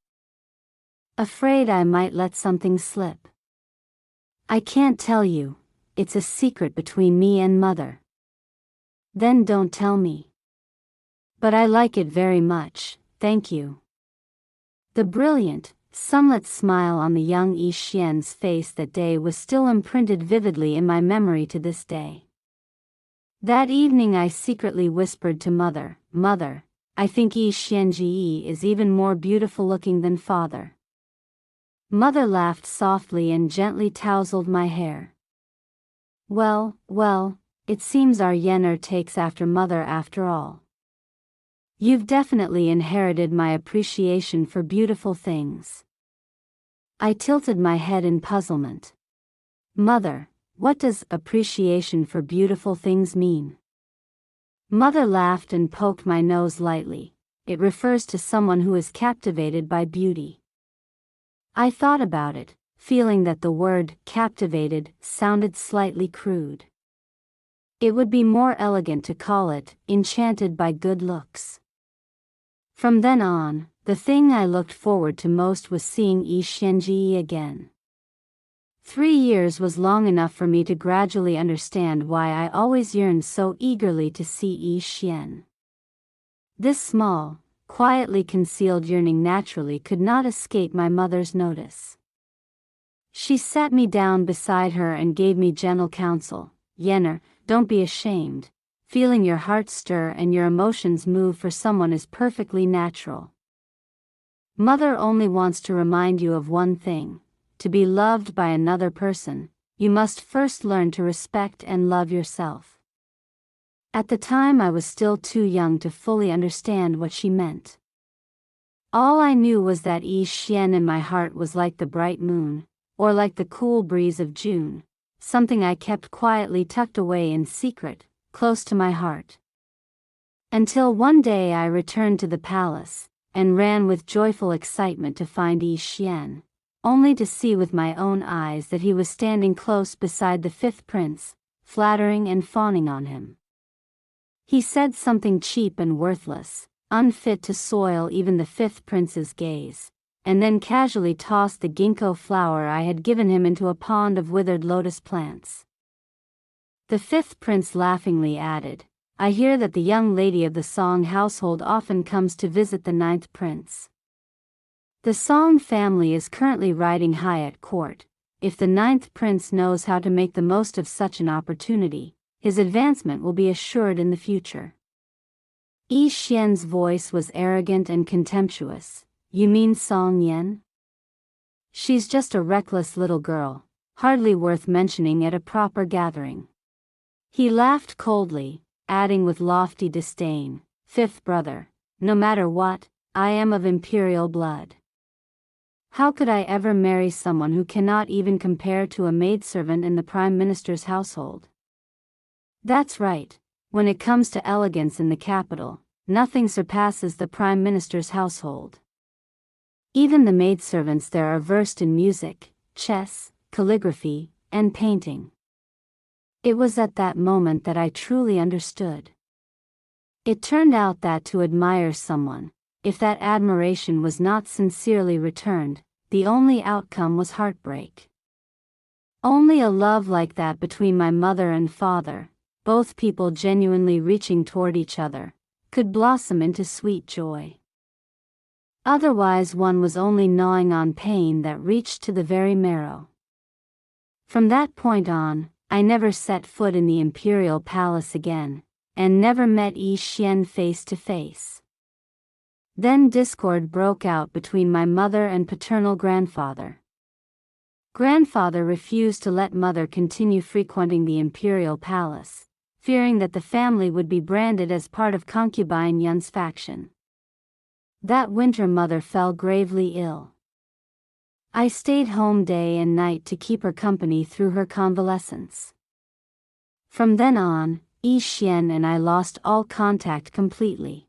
Afraid I might let something slip. I can't tell you, it's a secret between me and Mother. Then don't tell me. But I like it very much, thank you. The brilliant, sunlit smile on the young Yi Xian's face that day was still imprinted vividly in my memory to this day. That evening I secretly whispered to Mother, Mother, I think Yi Xianji is even more beautiful looking than Father. Mother laughed softly and gently tousled my hair. Well, it seems our Yenner takes after Mother after all. You've definitely inherited my appreciation for beautiful things. I tilted my head in puzzlement. Mother, what does appreciation for beautiful things mean? Mother laughed and poked my nose lightly. It refers to someone who is captivated by beauty. I thought about it, feeling that the word captivated sounded slightly crude. It would be more elegant to call it enchanted by good looks. From then on, the thing I looked forward to most was seeing Yi Xianji again. 3 years was long enough for me to gradually understand why I always yearned so eagerly to see Yi Xian. This small, quietly concealed yearning naturally could not escape my mother's notice. She sat me down beside her and gave me gentle counsel. Yenner, don't be ashamed. Feeling your heart stir and your emotions move for someone is perfectly natural. Mother only wants to remind you of one thing. To be loved by another person, you must first learn to respect and love yourself. At the time I was still too young to fully understand what she meant. All I knew was that Yi Xian in my heart was like the bright moon, or like the cool breeze of June, something I kept quietly tucked away in secret, close to my heart. Until one day I returned to the palace, and ran with joyful excitement to find Yi Xian, only to see with my own eyes that he was standing close beside the 5th prince, flattering and fawning on him. He said something cheap and worthless, unfit to soil even the 5th prince's gaze, and then casually tossed the ginkgo flower I had given him into a pond of withered lotus plants. The 5th prince laughingly added, I hear that the young lady of the Song household often comes to visit the 9th prince. The Song family is currently riding high at court. If the 9th prince knows how to make the most of such an opportunity, his advancement will be assured in the future. Yi Xian's voice was arrogant and contemptuous. You mean Song Yan? She's just a reckless little girl, hardly worth mentioning at a proper gathering. He laughed coldly, adding with lofty disdain, 5th brother, no matter what, I am of imperial blood. How could I ever marry someone who cannot even compare to a maidservant in the Prime Minister's household? That's right, when it comes to elegance in the capital, nothing surpasses the Prime Minister's household. Even the maidservants there are versed in music, chess, calligraphy, and painting. It was at that moment that I truly understood. It turned out that to admire someone, if that admiration was not sincerely returned, the only outcome was heartbreak. Only a love like that between my mother and father, both people genuinely reaching toward each other, could blossom into sweet joy. Otherwise one was only gnawing on pain that reached to the very marrow. From that point on, I never set foot in the imperial palace again, and never met Yi Xian face to face. Then discord broke out between my mother and paternal grandfather. Grandfather refused to let mother continue frequenting the imperial palace, fearing that the family would be branded as part of concubine Yun's faction. That winter mother fell gravely ill. I stayed home day and night to keep her company through her convalescence. From then on, Yi Xian and I lost all contact completely.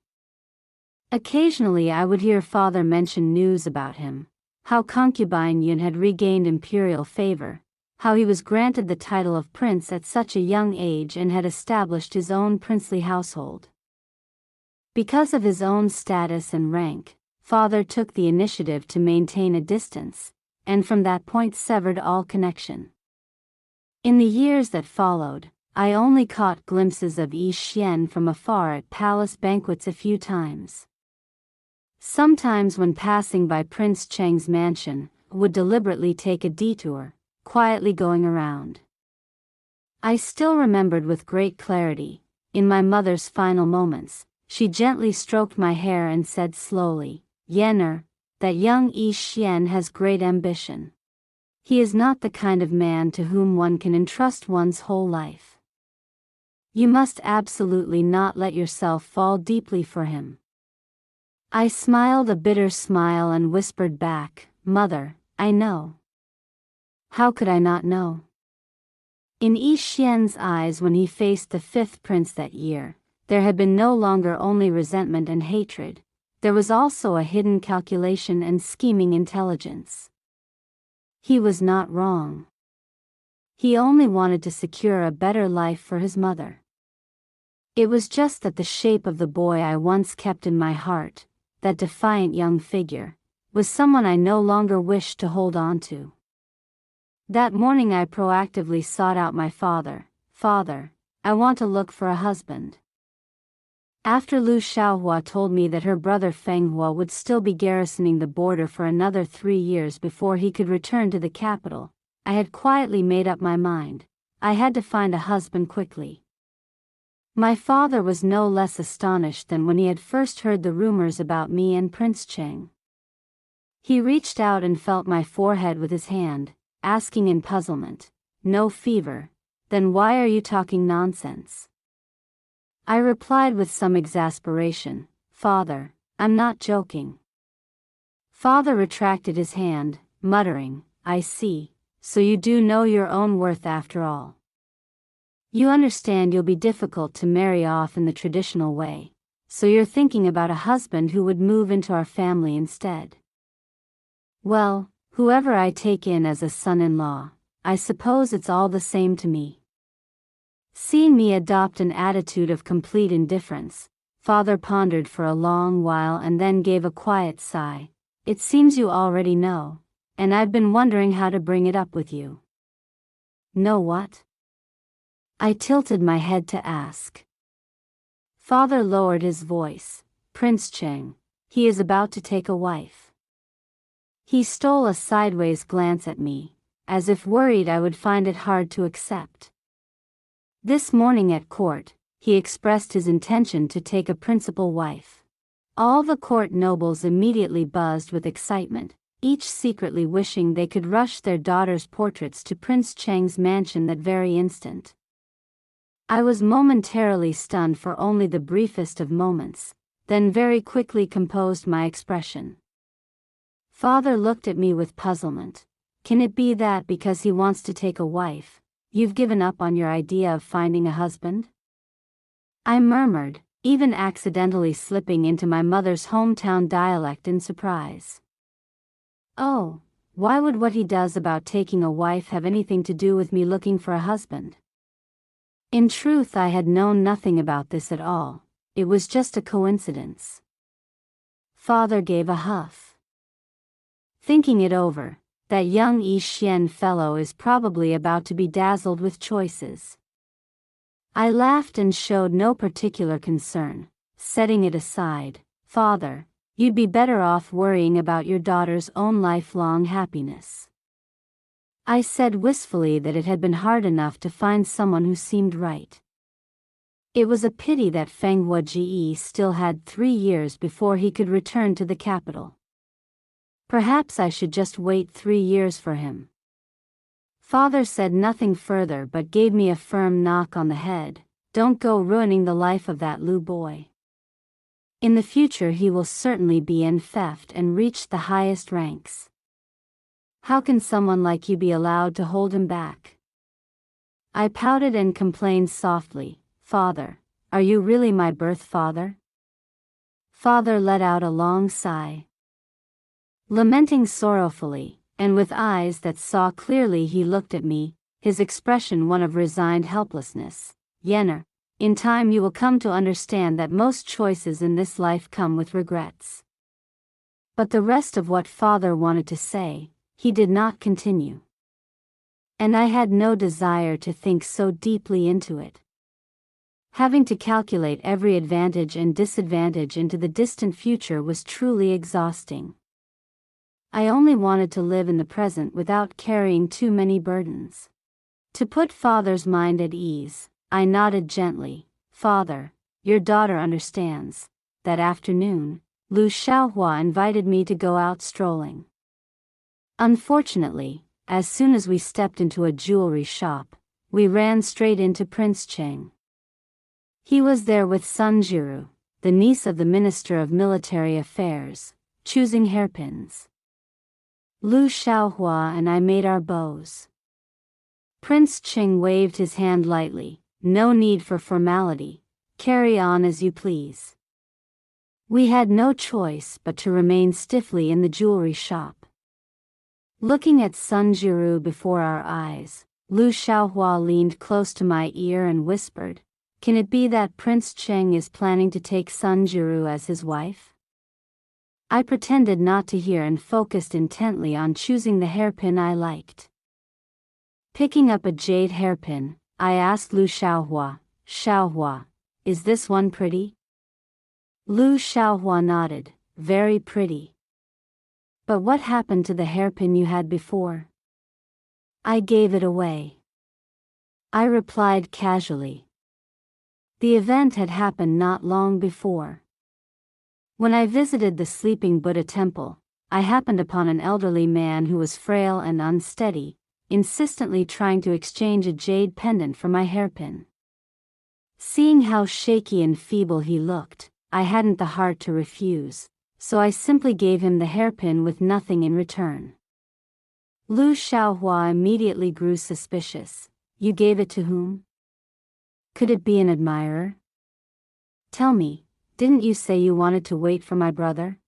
Occasionally I would hear father mention news about him, how concubine Yun had regained imperial favor, how he was granted the title of prince at such a young age and had established his own princely household. Because of his own status and rank, father took the initiative to maintain a distance, and from that point severed all connection. In the years that followed, I only caught glimpses of Yi Xian from afar at palace banquets a few times. Sometimes when passing by Prince Cheng's mansion, would deliberately take a detour, quietly going around. I still remembered with great clarity, in my mother's final moments, she gently stroked my hair and said slowly, "Yenner, that young Yi Xian has great ambition. He is not the kind of man to whom one can entrust one's whole life. You must absolutely not let yourself fall deeply for him." I smiled a bitter smile and whispered back, "Mother, I know." How could I not know? In Yi Xian's eyes when he faced the fifth prince that year, there had been no longer only resentment and hatred, there was also a hidden calculation and scheming intelligence. He was not wrong. He only wanted to secure a better life for his mother. It was just that the shape of the boy I once kept in my heart, that defiant young figure, was someone I no longer wished to hold on to. That morning I proactively sought out my father. "Father, I want to look for a husband." After Lu Xiaohua told me that her brother Feng Hua would still be garrisoning the border for another 3 years before he could return to the capital, I had quietly made up my mind. I had to find a husband quickly. My father was no less astonished than when he had first heard the rumors about me and Prince Cheng. He reached out and felt my forehead with his hand, asking in puzzlement, "No fever? Then why are you talking nonsense?" I replied with some exasperation, "Father, I'm not joking." Father retracted his hand, muttering, "I see, so you do know your own worth after all. You understand you'll be difficult to marry off in the traditional way, so you're thinking about a husband who would move into our family instead. Well, whoever I take in as a son-in-law, I suppose it's all the same to me." Seeing me adopt an attitude of complete indifference, father pondered for a long while and then gave a quiet sigh. "It seems you already know, and I've been wondering how to bring it up with you." "Know what?" I tilted my head to ask. Father lowered his voice. "Prince Cheng, he is about to take a wife." He stole a sideways glance at me, as if worried I would find it hard to accept. This morning at court, he expressed his intention to take a principal wife. All the court nobles immediately buzzed with excitement, each secretly wishing they could rush their daughters' portraits to Prince Cheng's mansion that very instant. I was momentarily stunned for only the briefest of moments, then very quickly composed my expression. Father looked at me with puzzlement. "Can it be that because he wants to take a wife, you've given up on your idea of finding a husband?" I murmured, even accidentally slipping into my mother's hometown dialect in surprise. "Oh, why would what he does about taking a wife have anything to do with me looking for a husband?" In truth, I had known nothing about this at all. It was just a coincidence. Father gave a huff. "Thinking it over, that young Yi Xian fellow is probably about to be dazzled with choices." I laughed and showed no particular concern, setting it aside. "Father, you'd be better off worrying about your daughter's own lifelong happiness." I said wistfully that it had been hard enough to find someone who seemed right. It was a pity that Feng Huaji still had 3 years before he could return to the capital. Perhaps I should just wait 3 years for him. Father said nothing further but gave me a firm knock on the head. "Don't go ruining the life of that Lu boy. In the future he will certainly be in theft and reach the highest ranks. How can someone like you be allowed to hold him back?" I pouted and complained softly, "Father, are you really my birth father?" Father let out a long sigh. Lamenting sorrowfully, and with eyes that saw clearly, he looked at me, his expression one of resigned helplessness. Jenner, in time you will come to understand that most choices in this life come with regrets. But the rest of what Father wanted to say, he did not continue. And I had no desire to think so deeply into it. Having to calculate every advantage and disadvantage into the distant future was truly exhausting. I only wanted to live in the present without carrying too many burdens. To put Father's mind at ease, I nodded gently. Father, your daughter understands. That afternoon, Lu Xiaohua invited me to go out strolling. Unfortunately, as soon as we stepped into a jewelry shop, we ran straight into Prince Cheng. He was there with Sunjiru, the niece of the Minister of Military Affairs, choosing hairpins. Lu Xiaohua and I made our bows. Prince Cheng waved his hand lightly. No need for formality, carry on as you please. We had no choice but to remain stiffly in the jewelry shop. Looking at Sunjiru before our eyes, Lu Xiaohua leaned close to my ear and whispered, "Can it be that Prince Cheng is planning to take Sunjiru as his wife?" I pretended not to hear and focused intently on choosing the hairpin I liked. Picking up a jade hairpin, I asked Lu Xiaohua, "Xiaohua, is this one pretty?" Lu Xiaohua nodded, "Very pretty. But what happened to the hairpin you had before?" "I gave it away," I replied casually. The event had happened not long before. When I visited the sleeping Buddha temple, I happened upon an elderly man who was frail and unsteady, insistently trying to exchange a jade pendant for my hairpin. Seeing how shaky and feeble he looked, I hadn't the heart to refuse, so I simply gave him the hairpin with nothing in return. Lu Xiaohua immediately grew suspicious. "You gave it to whom? Could it be an admirer? Tell me, didn't you say you wanted to wait for my brother?"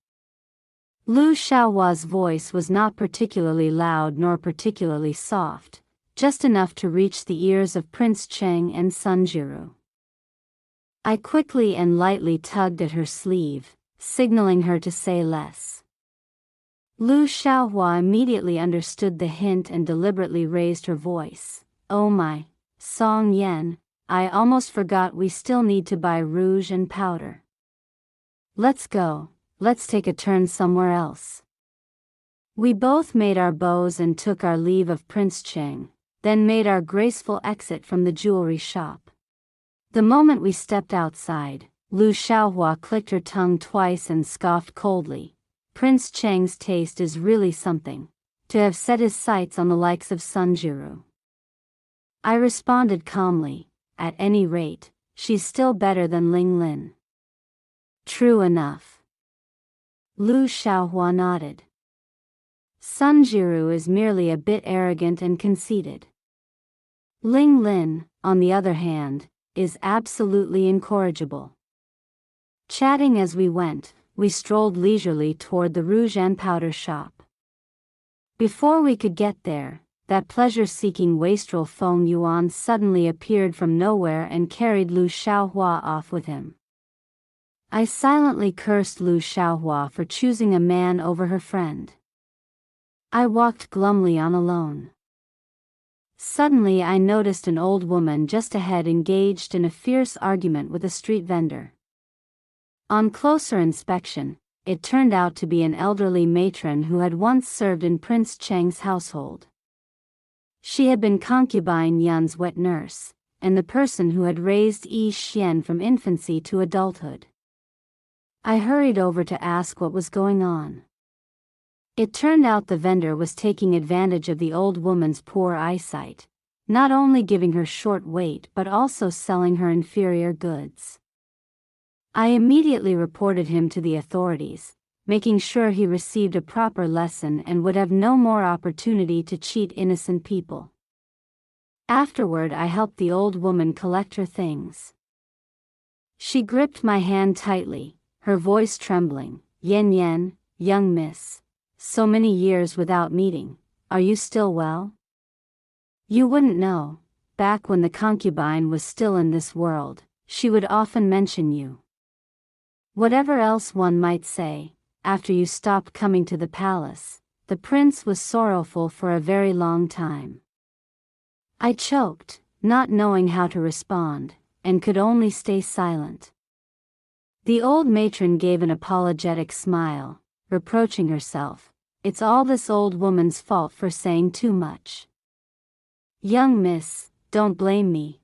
Lu Xiaohua's voice was not particularly loud nor particularly soft, just enough to reach the ears of Prince Cheng and Sunjiru. I quickly and lightly tugged at her sleeve, signaling her to say less. Lu Xiaohua immediately understood the hint and deliberately raised her voice. "Oh my, Song Yen, I almost forgot we still need to buy rouge and powder. Let's go. Let's take a turn somewhere else." We both made our bows and took our leave of Prince Cheng, then made our graceful exit from the jewelry shop. The moment we stepped outside, Lu Xiaohua clicked her tongue twice and scoffed coldly. "Prince Cheng's taste is really something, to have set his sights on the likes of Sunjiru." I responded calmly, "At any rate, she's still better than Ling Lin." "True enough." Lu Xiaohua nodded. "Sunjiru is merely a bit arrogant and conceited. Ling Lin, on the other hand, is absolutely incorrigible." Chatting as we went, we strolled leisurely toward the rouge and powder shop. Before we could get there, that pleasure-seeking wastrel Feng Yuan suddenly appeared from nowhere and carried Lu Xiaohua off with him. I silently cursed Lu Xiaohua for choosing a man over her friend. I walked glumly on alone. Suddenly I noticed an old woman just ahead engaged in a fierce argument with a street vendor. On closer inspection, it turned out to be an elderly matron who had once served in Prince Cheng's household. She had been concubine Yan's wet nurse, and the person who had raised Yi Xian from infancy to adulthood. I hurried over to ask what was going on. It turned out the vendor was taking advantage of the old woman's poor eyesight, not only giving her short weight but also selling her inferior goods. I immediately reported him to the authorities, making sure he received a proper lesson and would have no more opportunity to cheat innocent people. Afterward, I helped the old woman collect her things. She gripped my hand tightly, her voice trembling. Yen Yen, young miss. So many years without meeting. Are you still well? You wouldn't know. Back when the concubine was still in this world, she would often mention you. Whatever else one might say, after you stopped coming to the palace, the prince was sorrowful for a very long time. I choked, not knowing how to respond, and could only stay silent. The old matron gave an apologetic smile, reproaching herself. It's all this old woman's fault for saying too much. Young miss, don't blame me.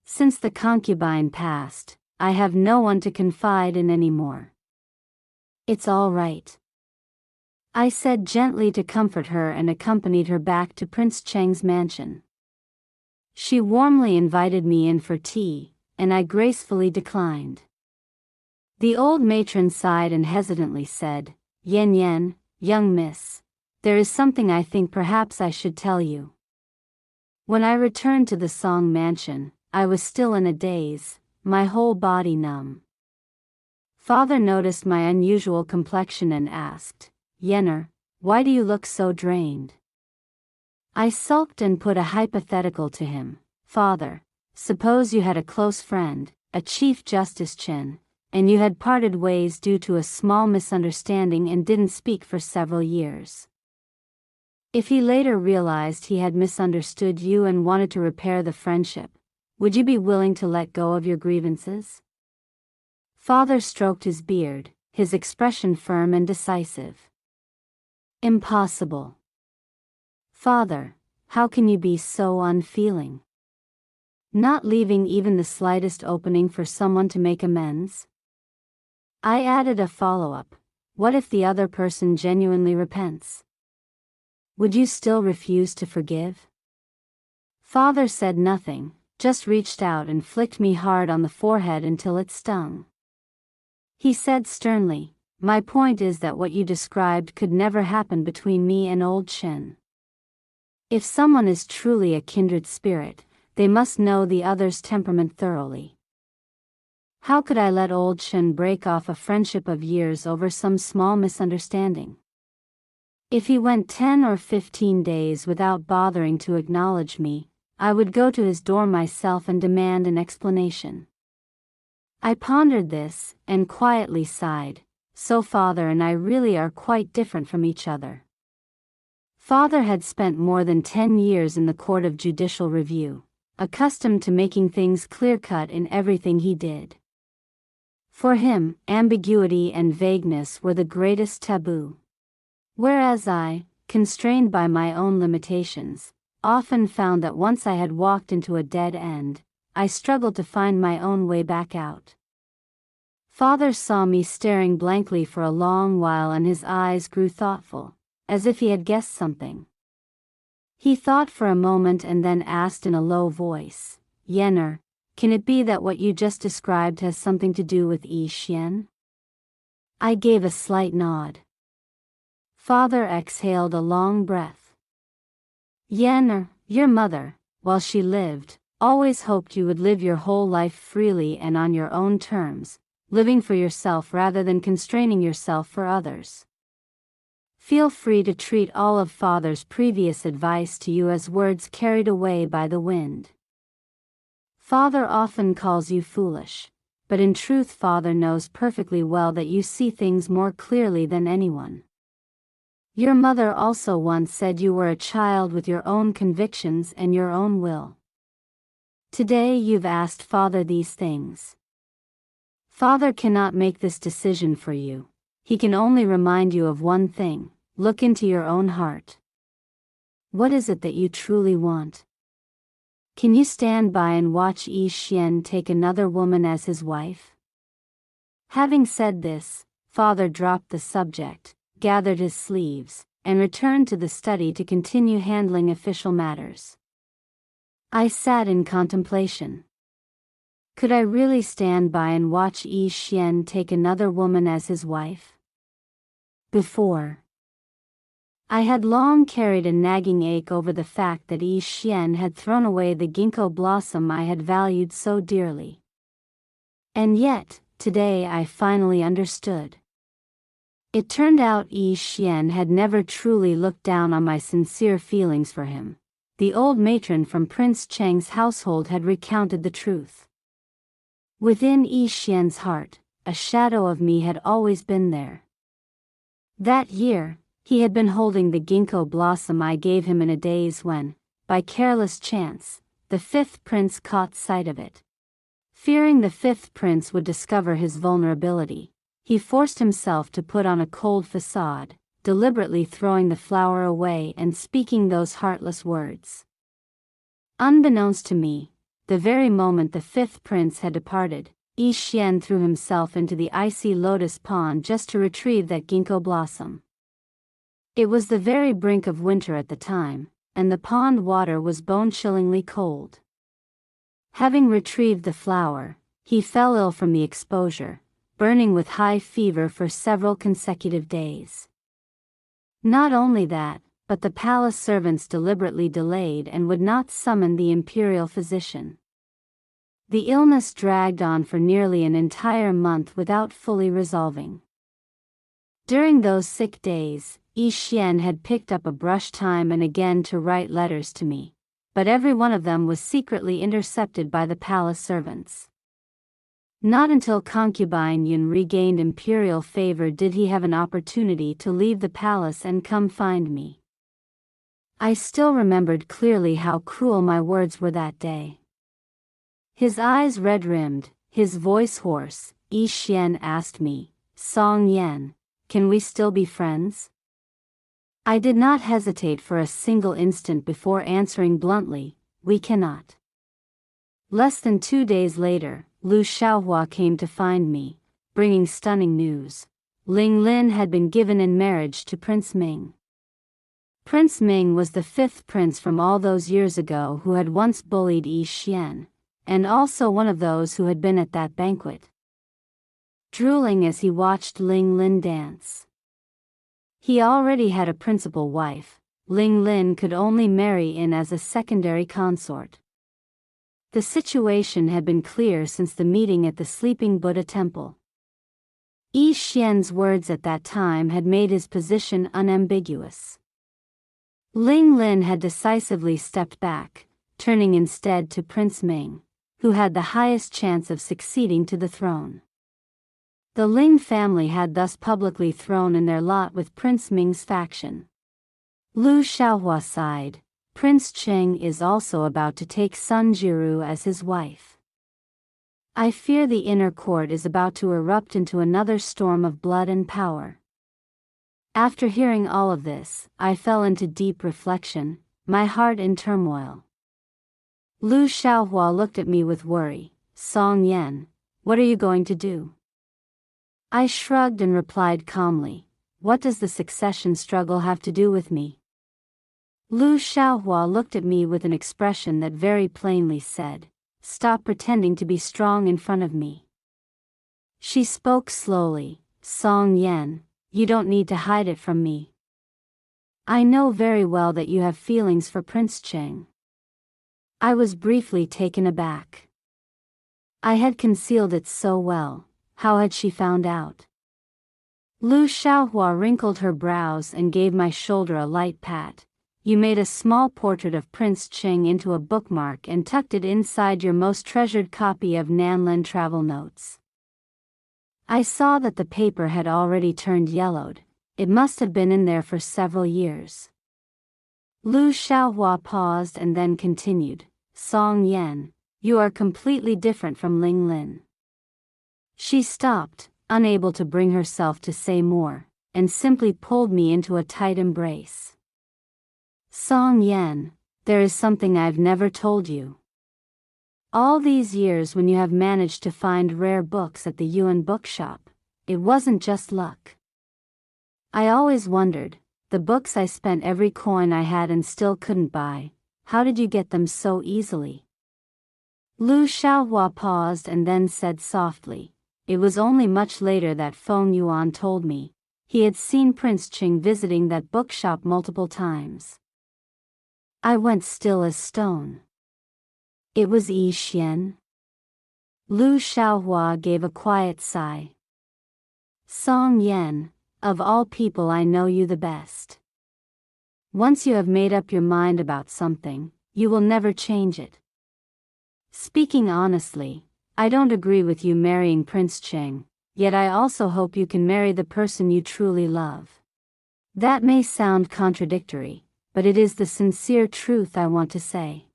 Since the concubine passed, I have no one to confide in anymore. It's all right, I said gently to comfort her and accompanied her back to Prince Cheng's mansion. She warmly invited me in for tea, and I gracefully declined. The old matron sighed and hesitantly said, Yen Yen, young miss, there is something I think perhaps I should tell you. When I returned to the Song mansion, I was still in a daze, my whole body numb. Father noticed my unusual complexion and asked, Yenner, why do you look so drained? I sulked and put a hypothetical to him. Father, suppose you had a close friend, a Chief Justice Chen, and you had parted ways due to a small misunderstanding and didn't speak for several years. If he later realized he had misunderstood you and wanted to repair the friendship, would you be willing to let go of your grievances? Father stroked his beard, his expression firm and decisive. Impossible. Father, how can you be so unfeeling? Not leaving even the slightest opening for someone to make amends? I added a follow-up. What if the other person genuinely repents? Would you still refuse to forgive? Father said nothing, just reached out and flicked me hard on the forehead until it stung. He said sternly, my point is that what you described could never happen between me and old Chen. If someone is truly a kindred spirit, they must know the other's temperament thoroughly. How could I let old Chen break off a friendship of years over some small misunderstanding? If he went 10 or 15 days without bothering to acknowledge me, I would go to his door myself and demand an explanation. I pondered this, and quietly sighed, so Father and I really are quite different from each other. Father had spent more than 10 years in the Court of Judicial Review, accustomed to making things clear-cut in everything he did. For him, ambiguity and vagueness were the greatest taboo. Whereas I, constrained by my own limitations, often found that once I had walked into a dead end, I struggled to find my own way back out. Father saw me staring blankly for a long while and his eyes grew thoughtful, as if he had guessed something. He thought for a moment and then asked in a low voice, Yenner, can it be that what you just described has something to do with Yi Xian? I gave a slight nod. Father exhaled a long breath. Yenner, your mother, while she lived, always hoped you would live your whole life freely and on your own terms, living for yourself rather than constraining yourself for others. Feel free to treat all of Father's previous advice to you as words carried away by the wind. Father often calls you foolish, but in truth Father knows perfectly well that you see things more clearly than anyone. Your mother also once said you were a child with your own convictions and your own will. Today you've asked Father these things. Father cannot make this decision for you. He can only remind you of one thing: look into your own heart. What is it that you truly want? Can you stand by and watch Yi Xian take another woman as his wife? Having said this, Father dropped the subject, gathered his sleeves, and returned to the study to continue handling official matters. I sat in contemplation. Could I really stand by and watch Yi Xian take another woman as his wife? Before, I had long carried a nagging ache over the fact that Yi Xian had thrown away the ginkgo blossom I had valued so dearly. And yet, today I finally understood. It turned out Yi Xian had never truly looked down on my sincere feelings for him. The old matron from Prince Cheng's household had recounted the truth. Within Yi Xian's heart, a shadow of me had always been there. That year, he had been holding the ginkgo blossom I gave him in a daze when, by careless chance, the fifth prince caught sight of it. Fearing the fifth prince would discover his vulnerability, he forced himself to put on a cold facade, deliberately throwing the flower away and speaking those heartless words. Unbeknownst to me, the very moment the fifth prince had departed, Yi Xian threw himself into the icy lotus pond just to retrieve that ginkgo blossom. It was the very brink of winter at the time, and the pond water was bone-chillingly cold. Having retrieved the flower, he fell ill from the exposure, burning with high fever for several consecutive days. Not only that, but the palace servants deliberately delayed and would not summon the imperial physician. The illness dragged on for nearly an entire month without fully resolving. During those sick days, Yi Xian had picked up a brush time and again to write letters to me, but every one of them was secretly intercepted by the palace servants. Not until concubine Yun regained imperial favor did he have an opportunity to leave the palace and come find me. I still remembered clearly how cruel my words were that day. His eyes red-rimmed, his voice hoarse, Yi Xian asked me, "Song Yan, can we still be friends?" I did not hesitate for a single instant before answering bluntly, "We cannot." Less than 2 days later, Lu Xiaohua came to find me, bringing stunning news. Ling Lin had been given in marriage to Prince Ming. Prince Ming was the fifth prince from all those years ago who had once bullied Yi Xian, and also one of those who had been at that banquet. Drooling as he watched Ling Lin dance. He already had a principal wife. Ling Lin could only marry in as a secondary consort. The situation had been clear since the meeting at the Sleeping Buddha temple. Yi Xian's words at that time had made his position unambiguous. Ling Lin had decisively stepped back, turning instead to Prince Ming, who had the highest chance of succeeding to the throne. The Ling family had thus publicly thrown in their lot with Prince Ming's faction. Lu Xiaohua sighed. Prince Cheng is also about to take Sun Jiru as his wife. I fear the inner court is about to erupt into another storm of blood and power. After hearing all of this, I fell into deep reflection, my heart in turmoil. Lu Xiaohua looked at me with worry. "Song Yan, what are you going to do?" I shrugged and replied calmly, "What does the succession struggle have to do with me?" Lu Xiaohua looked at me with an expression that very plainly said, "Stop pretending to be strong in front of me." She spoke slowly, "Song Yan, you don't need to hide it from me. I know very well that you have feelings for Prince Cheng." I was briefly taken aback. I had concealed it so well. How had she found out? Lu Xiaohua wrinkled her brows and gave my shoulder a light pat. "You made a small portrait of Prince Cheng into a bookmark and tucked it inside your most treasured copy of Nanlin travel notes." I saw that the paper had already turned yellowed. It must have been in there for several years. Lu Xiaohua paused and then continued, "Song Yan, you are completely different from Ling Lin." She stopped, unable to bring herself to say more, and simply pulled me into a tight embrace. "Song Yan, there is something I've never told you. All these years when you have managed to find rare books at the Yuan bookshop, it wasn't just luck. I always wondered, the books I spent every coin I had and still couldn't buy, how did you get them so easily?" Lu Xiaohua paused and then said softly, "It was only much later that Feng Yuan told me. He had seen Prince Cheng visiting that bookshop multiple times." I went still as stone. It was Yi Xian. Lu Xiaohua gave a quiet sigh. Song Yan, of all people I know you the best. Once you have made up your mind about something, you will never change it. Speaking honestly, I don't agree with you marrying Prince Cheng, yet I also hope you can marry the person you truly love. That may sound contradictory, but it is the sincere truth I want to say.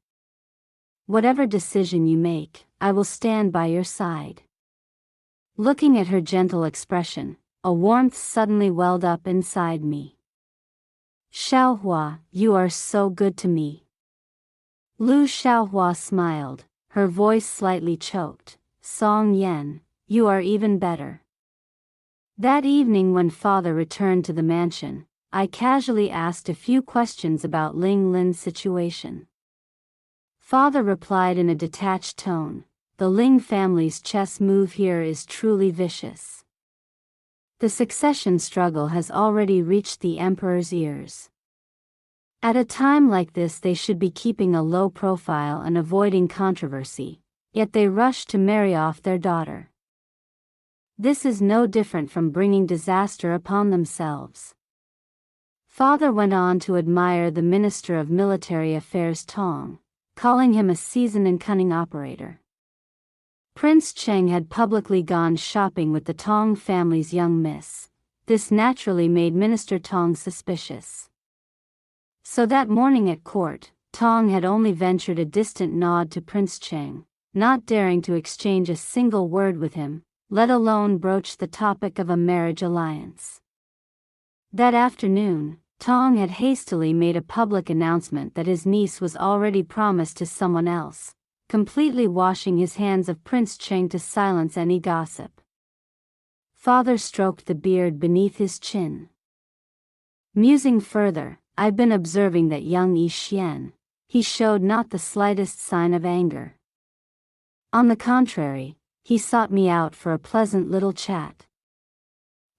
Whatever decision you make, I will stand by your side. Looking at her gentle expression, a warmth suddenly welled up inside me. Xiaohua, you are so good to me. Lu Xiaohua smiled, her voice slightly choked. Song Yan, you are even better. That evening when father returned to the mansion, I casually asked a few questions about Ling Lin's situation. Father replied in a detached tone, the Ling family's chess move here is truly vicious. The succession struggle has already reached the emperor's ears. At a time like this they should be keeping a low profile and avoiding controversy, yet they rush to marry off their daughter. This is no different from bringing disaster upon themselves. Father went on to admire the Minister of Military Affairs Tong, calling him a seasoned and cunning operator. Prince Cheng had publicly gone shopping with the Tong family's young miss. This naturally made Minister Tong suspicious. So that morning at court, Tong had only ventured a distant nod to Prince Cheng, not daring to exchange a single word with him, let alone broach the topic of a marriage alliance. That afternoon, Tong had hastily made a public announcement that his niece was already promised to someone else, completely washing his hands of Prince Cheng to silence any gossip. Father stroked the beard beneath his chin. Musing further, I've been observing that young Yi Xian, he showed not the slightest sign of anger. On the contrary, he sought me out for a pleasant little chat.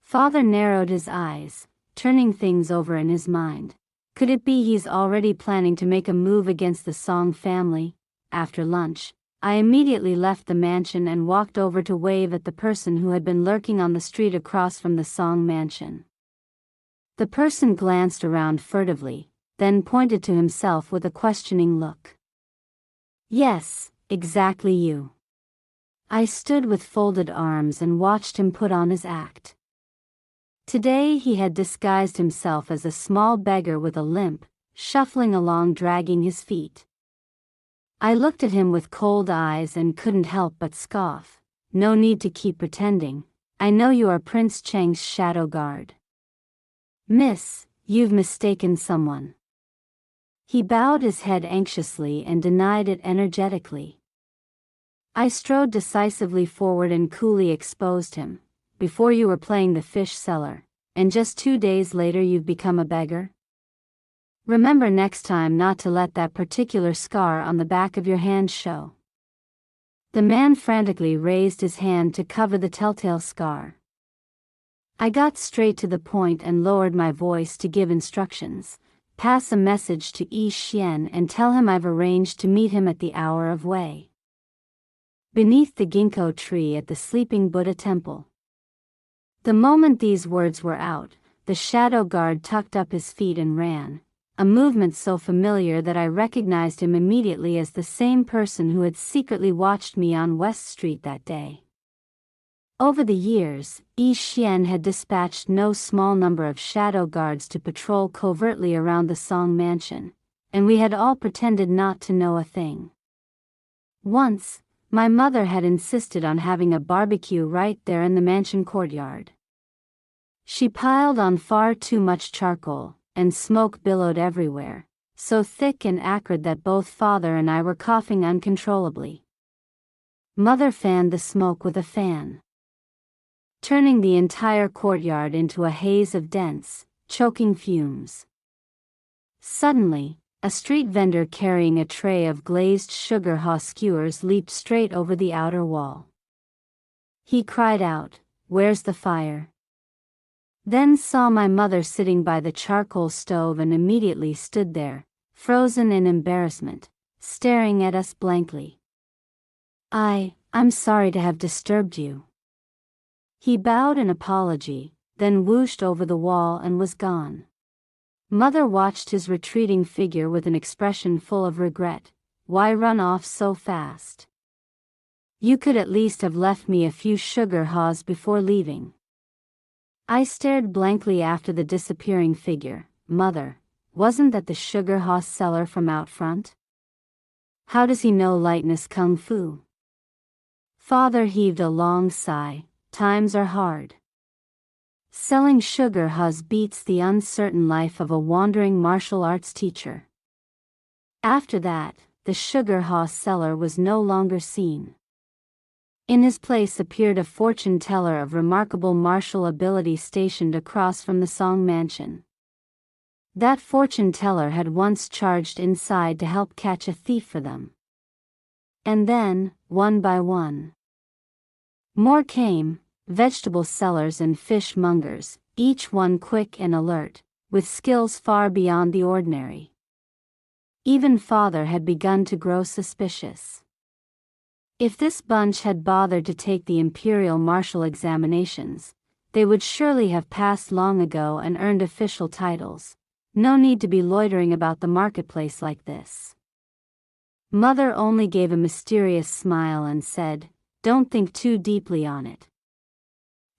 Father narrowed his eyes, turning things over in his mind. Could it be he's already planning to make a move against the Song family? After lunch, I immediately left the mansion and walked over to wave at the person who had been lurking on the street across from the Song mansion. The person glanced around furtively, then pointed to himself with a questioning look. Yes, exactly you. I stood with folded arms and watched him put on his act. Today he had disguised himself as a small beggar with a limp, shuffling along dragging his feet. I looked at him with cold eyes and couldn't help but scoff. No need to keep pretending. I know you are Prince Cheng's shadow guard. Miss, you've mistaken someone. He bowed his head anxiously and denied it energetically. I strode decisively forward and coolly exposed him. Before you were playing the fish seller, and just 2 days later you've become a beggar? Remember next time not to let that particular scar on the back of your hand show. The man frantically raised his hand to cover the telltale scar. I got straight to the point and lowered my voice to give instructions. Pass a message to Yi Xian and tell him I've arranged to meet him at the hour of Wei, beneath the ginkgo tree at the Sleeping Buddha temple. The moment these words were out, the shadow guard tucked up his feet and ran, a movement so familiar that I recognized him immediately as the same person who had secretly watched me on West Street that day. Over the years, Yi Xian had dispatched no small number of shadow guards to patrol covertly around the Song mansion, and we had all pretended not to know a thing. Once, my mother had insisted on having a barbecue right there in the mansion courtyard. She piled on far too much charcoal, and smoke billowed everywhere, so thick and acrid that both father and I were coughing uncontrollably. Mother fanned the smoke with a fan, turning the entire courtyard into a haze of dense, choking fumes. Suddenly, a street vendor carrying a tray of glazed sugar skewers leaped straight over the outer wall. He cried out, "Where's the fire?" Then saw my mother sitting by the charcoal stove and immediately stood there, frozen in embarrassment, staring at us blankly. I'm sorry to have disturbed you." He bowed in apology, then whooshed over the wall and was gone. Mother watched his retreating figure with an expression full of regret. "Why run off so fast? You could at least have left me a few sugar haws before leaving." I stared blankly after the disappearing figure. "Mother, wasn't that the sugar haw seller from out front? How does he know lightness kung fu?" Father heaved a long sigh. "Times are hard. Selling sugar haws beats the uncertain life of a wandering martial arts teacher." After that, the sugar haw seller was no longer seen. In his place appeared a fortune teller of remarkable martial ability stationed across from the Song Mansion. That fortune teller had once charged inside to help catch a thief for them. And then, one by one, more came, vegetable sellers and fish mongers, each one quick and alert, with skills far beyond the ordinary. Even Father had begun to grow suspicious. If this bunch had bothered to take the imperial martial examinations, they would surely have passed long ago and earned official titles. No need to be loitering about the marketplace like this. Mother only gave a mysterious smile and said, "Don't think too deeply on it.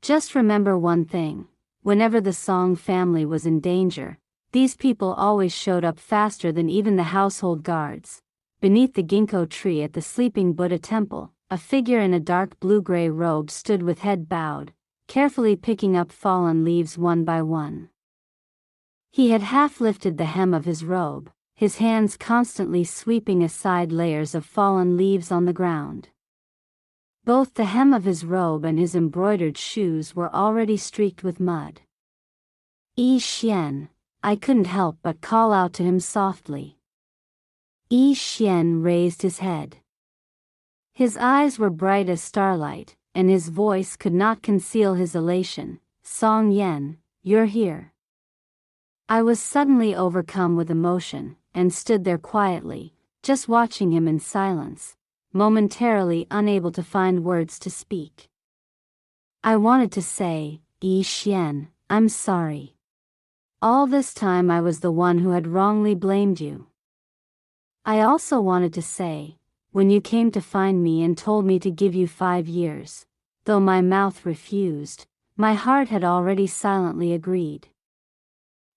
Just remember one thing: whenever the Song family was in danger, these people always showed up faster than even the household guards." Beneath the ginkgo tree at the Sleeping Buddha temple, a figure in a dark blue-gray robe stood with head bowed, carefully picking up fallen leaves one by one. He had half lifted the hem of his robe, his hands constantly sweeping aside layers of fallen leaves on the ground. Both the hem of his robe and his embroidered shoes were already streaked with mud. "Yi Xian," I couldn't help but call out to him softly. Yi Xian raised his head. His eyes were bright as starlight, and his voice could not conceal his elation. "Song Yen, you're here." I was suddenly overcome with emotion, and stood there quietly, just watching him in silence, momentarily unable to find words to speak. I wanted to say, "Yi Xian, I'm sorry. All this time I was the one who had wrongly blamed you." I also wanted to say, "When you came to find me and told me to give you 5 years, though my mouth refused, my heart had already silently agreed."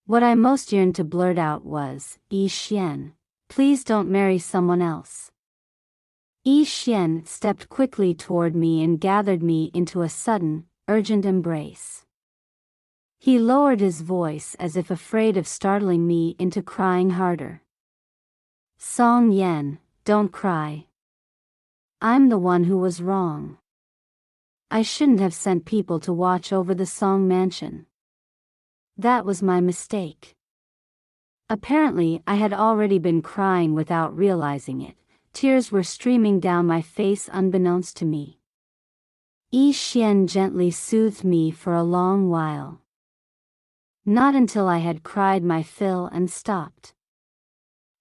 What I most yearned to blurt out was, "Yi Xian, please don't marry someone else." Yi Xian stepped quickly toward me and gathered me into a sudden, urgent embrace. He lowered his voice as if afraid of startling me into crying harder. "Song Yen, don't cry. I'm the one who was wrong. I shouldn't have sent people to watch over the Song Mansion. That was my mistake." Apparently, I had already been crying without realizing it. Tears were streaming down my face unbeknownst to me. Yi Xian gently soothed me for a long while. Not until I had cried my fill and stopped.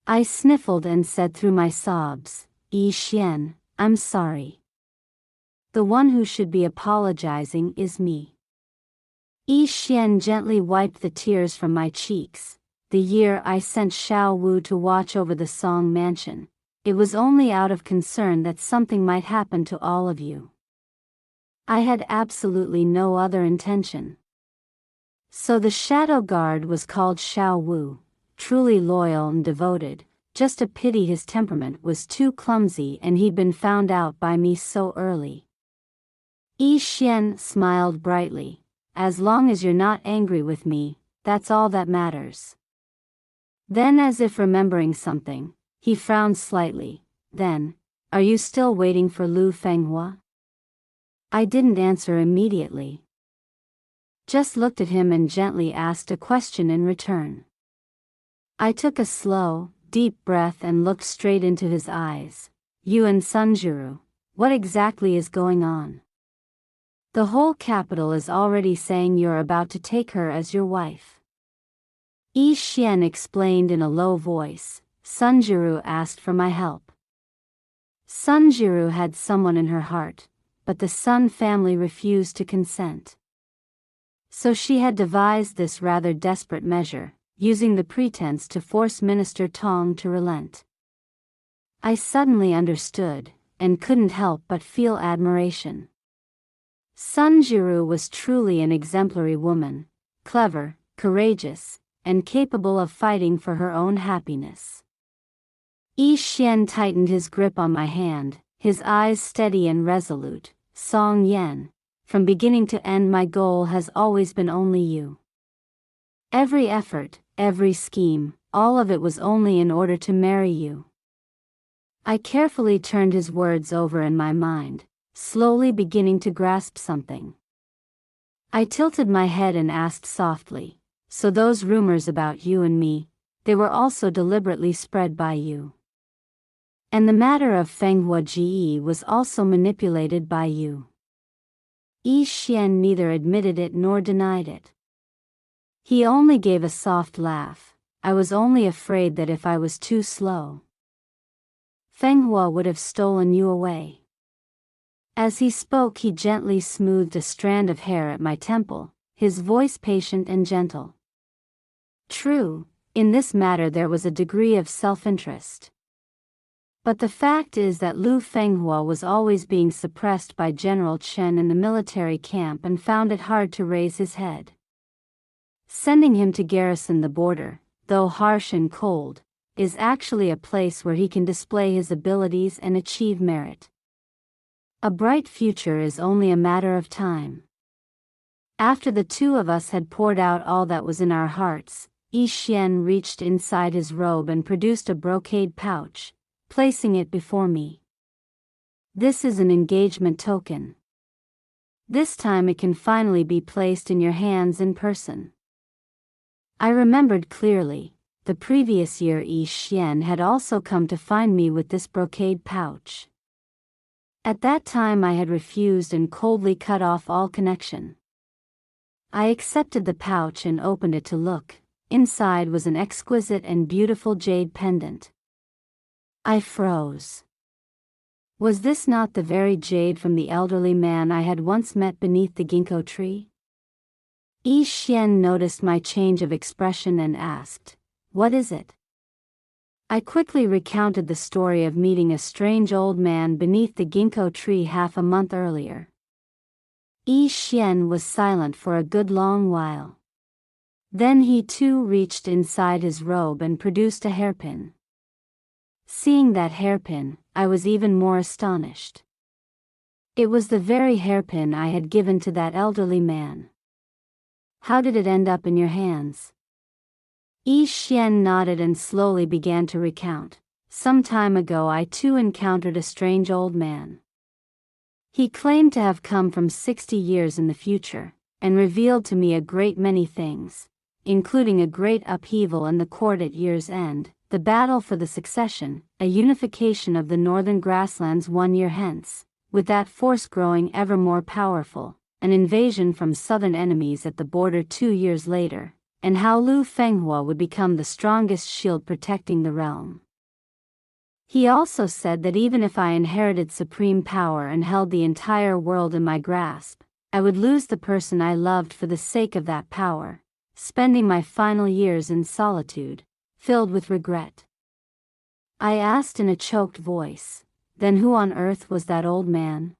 I sniffled and said through my sobs, "Yi Xian, I'm sorry. The one who should be apologizing is me." Yi Xian gently wiped the tears from my cheeks. "The year I sent Xiao Wu to watch over the Song Mansion, it was only out of concern that something might happen to all of you. I had absolutely no other intention." So the Shadow Guard was called Xiao Wu, truly loyal and devoted. Just a pity his temperament was too clumsy and he'd been found out by me so early. Yi Xian smiled brightly. "As long as you're not angry with me, that's all that matters." Then, as if remembering something, he frowned slightly. "Then, are you still waiting for Lu Fenghua?" I didn't answer immediately. Just looked at him and gently asked a question in return. I took a slow, deep breath and looked straight into his eyes. "You and Sunjuru, what exactly is going on? The whole capital is already saying you're about to take her as your wife." Yi Xian explained in a low voice. "Sunjuru asked for my help." Sunjiru had someone in her heart, but the Sun family refused to consent. So she had devised this rather desperate measure, using the pretense to force Minister Tong to relent. I suddenly understood, and couldn't help but feel admiration. Sunjiru was truly an exemplary woman, clever, courageous, and capable of fighting for her own happiness. Yi Xian tightened his grip on my hand, his eyes steady and resolute. Song Yan, from beginning to end my goal has always been only you. Every effort, every scheme, all of it was only in order to marry you. I carefully turned his words over in my mind, slowly beginning to grasp something. I tilted my head and asked softly, so those rumors about you and me, they were also deliberately spread by you. And the matter of Fenghua Ji was also manipulated by you. Yi Xian neither admitted it nor denied it. He only gave a soft laugh. I was only afraid that if I was too slow, Fenghua would have stolen you away. As he spoke, he gently smoothed a strand of hair at my temple, his voice patient and gentle. True, in this matter there was a degree of self-interest. But the fact is that Lu Fenghua was always being suppressed by General Chen in the military camp and found it hard to raise his head. Sending him to garrison the border, though harsh and cold, is actually a place where he can display his abilities and achieve merit. A bright future is only a matter of time. After the two of us had poured out all that was in our hearts, Yi Xian reached inside his robe and produced a brocade pouch, placing it before me. This is an engagement token. This time it can finally be placed in your hands in person. I remembered clearly, the previous year Yi Xian had also come to find me with this brocade pouch. At that time I had refused and coldly cut off all connection. I accepted the pouch and opened it to look. Inside was an exquisite and beautiful jade pendant. I froze. Was this not the very jade from the elderly man I had once met beneath the ginkgo tree? Yi Xian noticed my change of expression and asked, "What is it?" I quickly recounted the story of meeting a strange old man beneath the ginkgo tree half a month earlier. Yi Xian was silent for a good long while. Then he too reached inside his robe and produced a hairpin. Seeing that hairpin, I was even more astonished. It was the very hairpin I had given to that elderly man. How did it end up in your hands? Yi Xian nodded and slowly began to recount. Some time ago I too encountered a strange old man. He claimed to have come from 60 years in the future, and revealed to me a great many things, including a great upheaval in the court at year's end, the battle for the succession, a unification of the northern grasslands 1 year hence, with that force growing ever more powerful, an invasion from southern enemies at the border 2 years later, and how Lu Fenghua would become the strongest shield protecting the realm. He also said that even if I inherited supreme power and held the entire world in my grasp, I would lose the person I loved for the sake of that power, spending my final years in solitude, filled with regret. I asked in a choked voice, "Then who on earth was that old man?"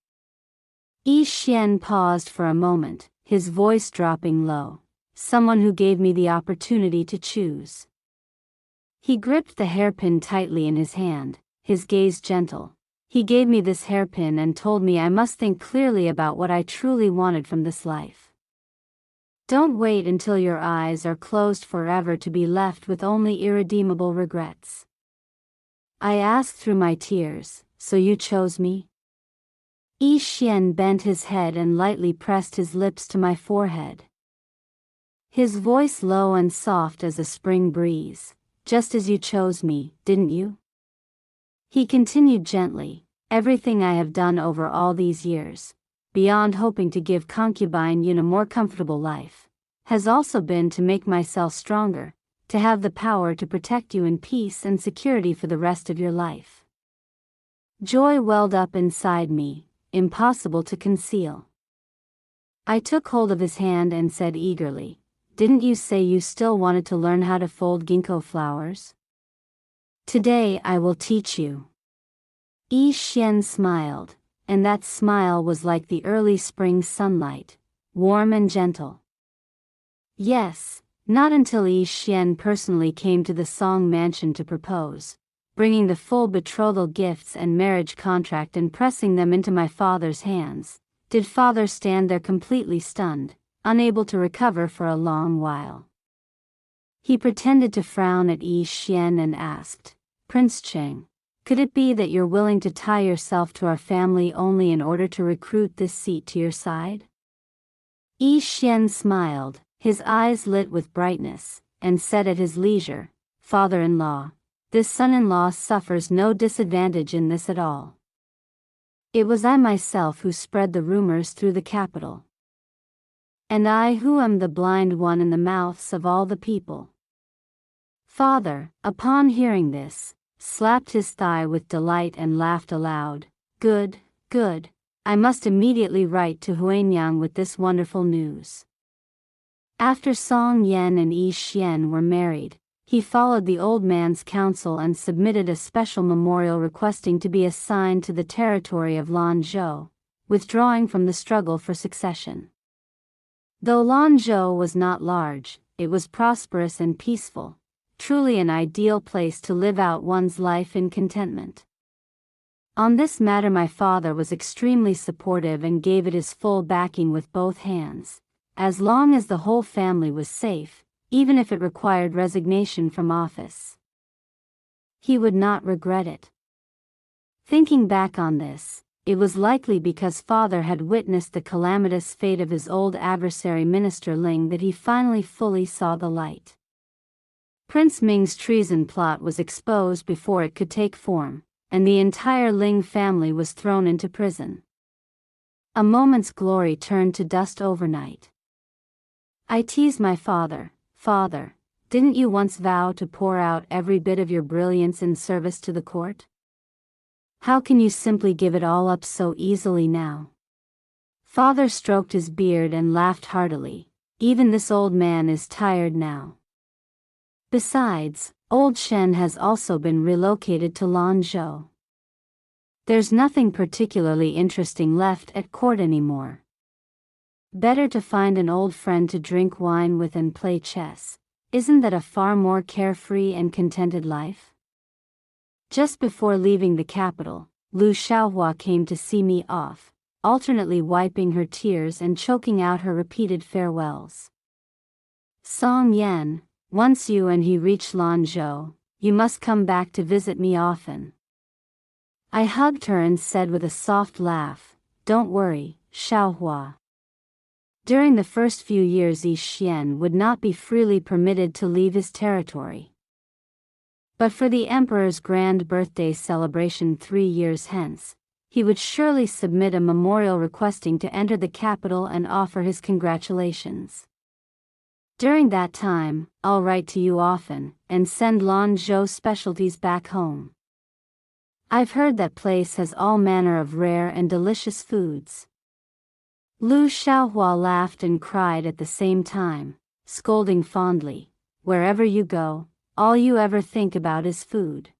Yi Xian paused for a moment, his voice dropping low. "Someone who gave me the opportunity to choose." He gripped the hairpin tightly in his hand, his gaze gentle. "He gave me this hairpin and told me I must think clearly about what I truly wanted from this life. Don't wait until your eyes are closed forever to be left with only irredeemable regrets." I asked through my tears, "So you chose me?" Yi Xian bent his head and lightly pressed his lips to my forehead. His voice low and soft as a spring breeze. "Just as you chose me, didn't you?" He continued gently, "Everything I have done over all these years, beyond hoping to give concubine Yun a more comfortable life, has also been to make myself stronger, to have the power to protect you in peace and security for the rest of your life. Joy welled up inside me, impossible to conceal. I took hold of his hand and said eagerly, "Didn't you say you still wanted to learn how to fold ginkgo flowers? Today I will teach you." Yi Xian smiled, and that smile was like the early spring sunlight, warm and gentle. Yes, not until Yi Xian personally came to the Song mansion to propose, bringing the full betrothal gifts and marriage contract and pressing them into my father's hands, did father stand there completely stunned, unable to recover for a long while. He pretended to frown at Yi Xian and asked, "Prince Cheng, could it be that you're willing to tie yourself to our family only in order to recruit this seat to your side?" Yi Xian smiled, his eyes lit with brightness, and said at his leisure, "Father-in-law, this son-in-law suffers no disadvantage in this at all. It was I myself who spread the rumors through the capital. And I who am the blind one in the mouths of all the people." Father, upon hearing this, slapped his thigh with delight and laughed aloud. "Good, good, I must immediately write to Huanyang with this wonderful news." After Song Yan and Yi Xian were married, he followed the old man's counsel and submitted a special memorial requesting to be assigned to the territory of Lanzhou, withdrawing from the struggle for succession. Though Lanzhou was not large, it was prosperous and peaceful, truly an ideal place to live out one's life in contentment. On this matter my father was extremely supportive and gave it his full backing with both hands, as long as the whole family was safe, even if it required resignation from office. He would not regret it. Thinking back on this, it was likely because father had witnessed the calamitous fate of his old adversary Minister Ling that he finally fully saw the light. Prince Ming's treason plot was exposed before it could take form, and the entire Ling family was thrown into prison. A moment's glory turned to dust overnight. I teased my father, "Father, didn't you once vow to pour out every bit of your brilliance in service to the court? How can you simply give it all up so easily now?" Father stroked his beard and laughed heartily. "Even this old man is tired now. Besides, old Shen has also been relocated to Lanzhou. There's nothing particularly interesting left at court anymore. Better to find an old friend to drink wine with and play chess. Isn't that a far more carefree and contented life?" Just before leaving the capital, Lu Xiaohua came to see me off, alternately wiping her tears and choking out her repeated farewells. "Song Yan, once you and he reach Lanzhou, you must come back to visit me often." I hugged her and said with a soft laugh, "Don't worry, Xiaohua." During the first few years Yi Xian would not be freely permitted to leave his territory. But for the emperor's grand birthday celebration 3 years hence, he would surely submit a memorial requesting to enter the capital and offer his congratulations. During that time, I'll write to you often, and send Lanzhou specialties back home. I've heard that place has all manner of rare and delicious foods. Lu Xiaohua laughed and cried at the same time, scolding fondly, "Wherever you go, all you ever think about is food."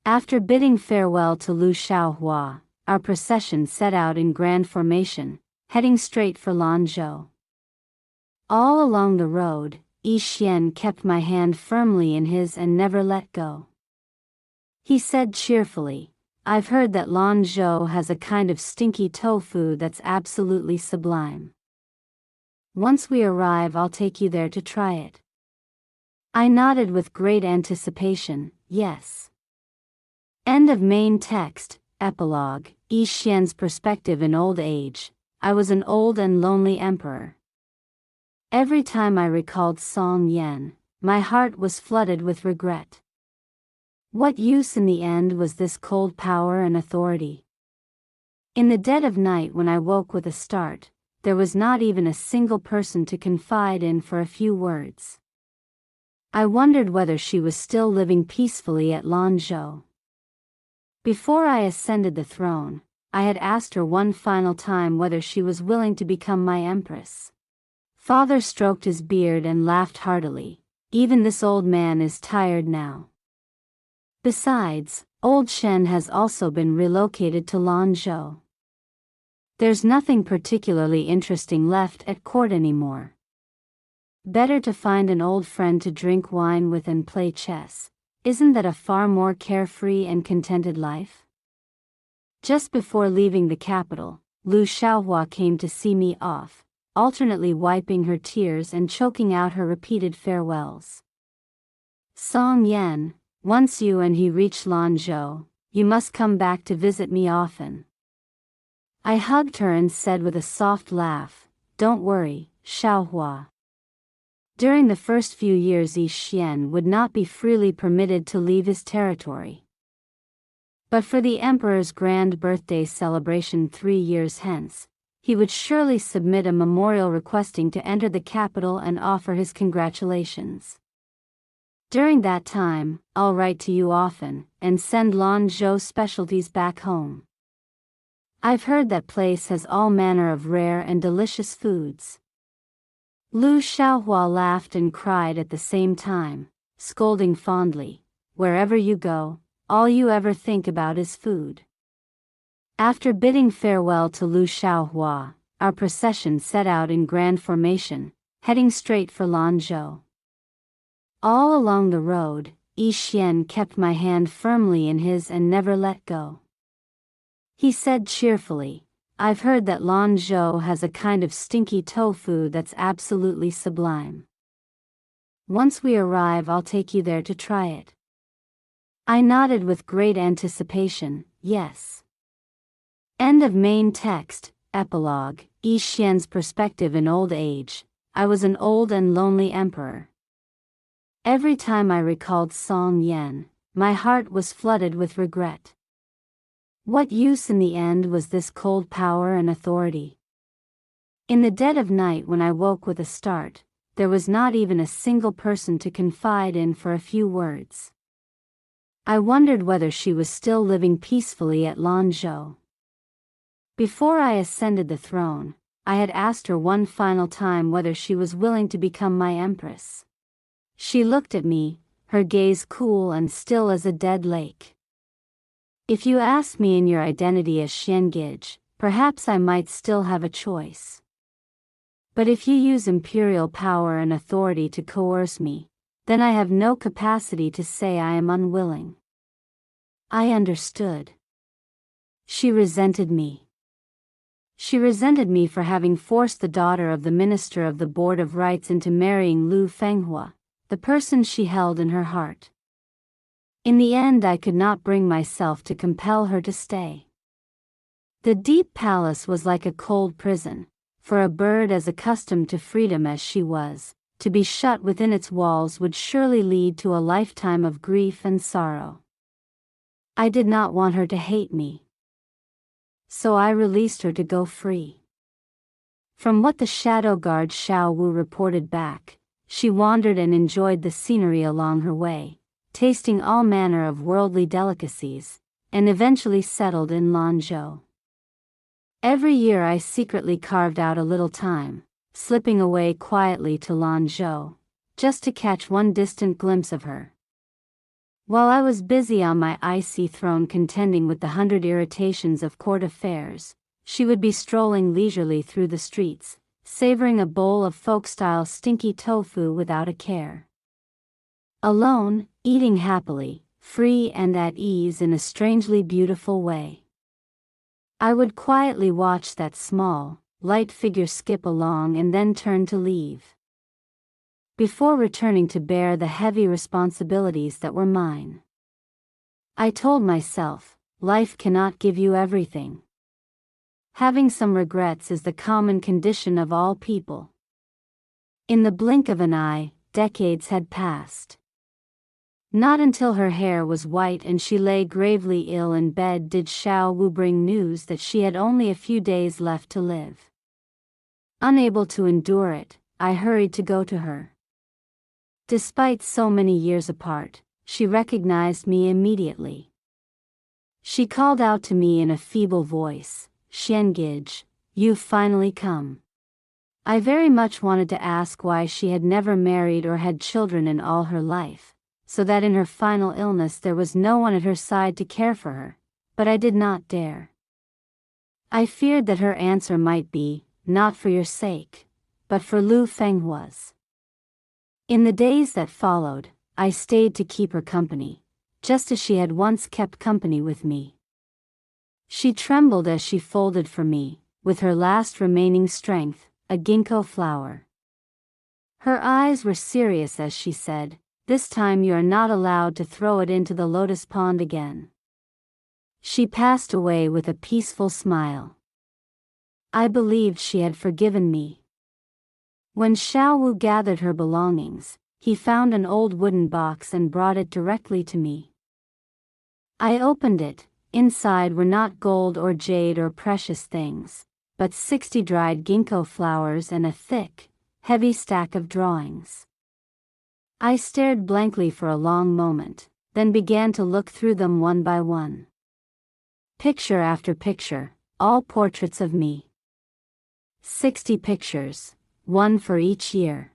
After bidding farewell to Lu Xiaohua, our procession set out in grand formation, heading straight for Lanzhou. All along the road, Yi Xian kept my hand firmly in his and never let go. He said cheerfully, "I've heard that Lanzhou has a kind of stinky tofu that's absolutely sublime. Once we arrive I'll take you there to try it." I nodded with great anticipation, yes. End of main text. Epilogue. Yi Xian's perspective in old age. I was an old and lonely emperor. Every time I recalled Song Yan, my heart was flooded with regret. What use in the end was this cold power and authority? In the dead of night when I woke with a start, there was not even a single person to confide in for a few words. I wondered whether she was still living peacefully at Lanzhou. Before I ascended the throne, I had asked her one final time whether she was willing to become my empress. Father stroked his beard and laughed heartily. Even this old man is tired now. Besides, old Shen has also been relocated to Lanzhou. There's nothing particularly interesting left at court anymore. Better to find an old friend to drink wine with and play chess. Isn't that a far more carefree and contented life? Just before leaving the capital, Lu Xiaohua came to see me off, alternately wiping her tears and choking out her repeated farewells. Song Yan, once you and he reach Lanzhou, you must come back to visit me often. I hugged her and said with a soft laugh, don't worry, Xiaohua. During the first few years Yi Xian would not be freely permitted to leave his territory. But for the emperor's grand birthday celebration 3 years hence, he would surely submit a memorial requesting to enter the capital and offer his congratulations. During that time, I'll write to you often, and send Lanzhou specialties back home. I've heard that place has all manner of rare and delicious foods. Lu Xiaohua laughed and cried at the same time, scolding fondly, wherever you go, all you ever think about is food. After bidding farewell to Lu Xiaohua, our procession set out in grand formation, heading straight for Lanzhou. All along the road, Yi Xian kept my hand firmly in his and never let go. He said cheerfully, I've heard that Lanzhou has a kind of stinky tofu that's absolutely sublime. Once we arrive, I'll take you there to try it. I nodded with great anticipation, yes. End of main text, epilogue, Yi Xian's perspective in old age. I was an old and lonely emperor. Every time I recalled Song Yan, my heart was flooded with regret. What use in the end was this cold power and authority? In the dead of night when I woke with a start, there was not even a single person to confide in for a few words. I wondered whether she was still living peacefully at Lanzhou. Before I ascended the throne, I had asked her one final time whether she was willing to become my empress. She looked at me, her gaze cool and still as a dead lake. If you ask me in your identity as Xiangij, perhaps I might still have a choice. But if you use imperial power and authority to coerce me, then I have no capacity to say I am unwilling. I understood. She resented me. She resented me for having forced the daughter of the Minister of the Board of Rights into marrying Lu Fenghua, the person she held in her heart. In the end, I could not bring myself to compel her to stay. The deep palace was like a cold prison, for a bird as accustomed to freedom as she was, to be shut within its walls would surely lead to a lifetime of grief and sorrow. I did not want her to hate me. So I released her to go free. From what the shadow guard Xiao Wu reported back, she wandered and enjoyed the scenery along her way, tasting all manner of worldly delicacies, and eventually settled in Lanzhou. Every year I secretly carved out a little time, slipping away quietly to Lanzhou, just to catch one distant glimpse of her. While I was busy on my icy throne contending with the 100 irritations of court affairs, she would be strolling leisurely through the streets, savoring a bowl of folk-style stinky tofu without a care. Alone, eating happily, free and at ease in a strangely beautiful way. I would quietly watch that small, light figure skip along and then turn to leave. Before returning to bear the heavy responsibilities that were mine. I told myself, life cannot give you everything. Having some regrets is the common condition of all people. In the blink of an eye, decades had passed. Not until her hair was white and she lay gravely ill in bed did Xiao Wu bring news that she had only a few days left to live. Unable to endure it, I hurried to go to her. Despite so many years apart, she recognized me immediately. She called out to me in a feeble voice, "Xiangij, you've finally come." I very much wanted to ask why she had never married or had children in all her life, so that in her final illness there was no one at her side to care for her, but I did not dare. I feared that her answer might be, "Not for your sake, but for Lu Fenghua's." In the days that followed, I stayed to keep her company, just as she had once kept company with me. She trembled as she folded for me, with her last remaining strength, a ginkgo flower. Her eyes were serious as she said, "This time you are not allowed to throw it into the lotus pond again." She passed away with a peaceful smile. I believed she had forgiven me. When Xiaowu gathered her belongings, he found an old wooden box and brought it directly to me. I opened it. Inside were not gold or jade or precious things, but 60 dried ginkgo flowers and a thick, heavy stack of drawings. I stared blankly for a long moment, then began to look through them one by one. Picture after picture, all portraits of me. 60 pictures, one for each year.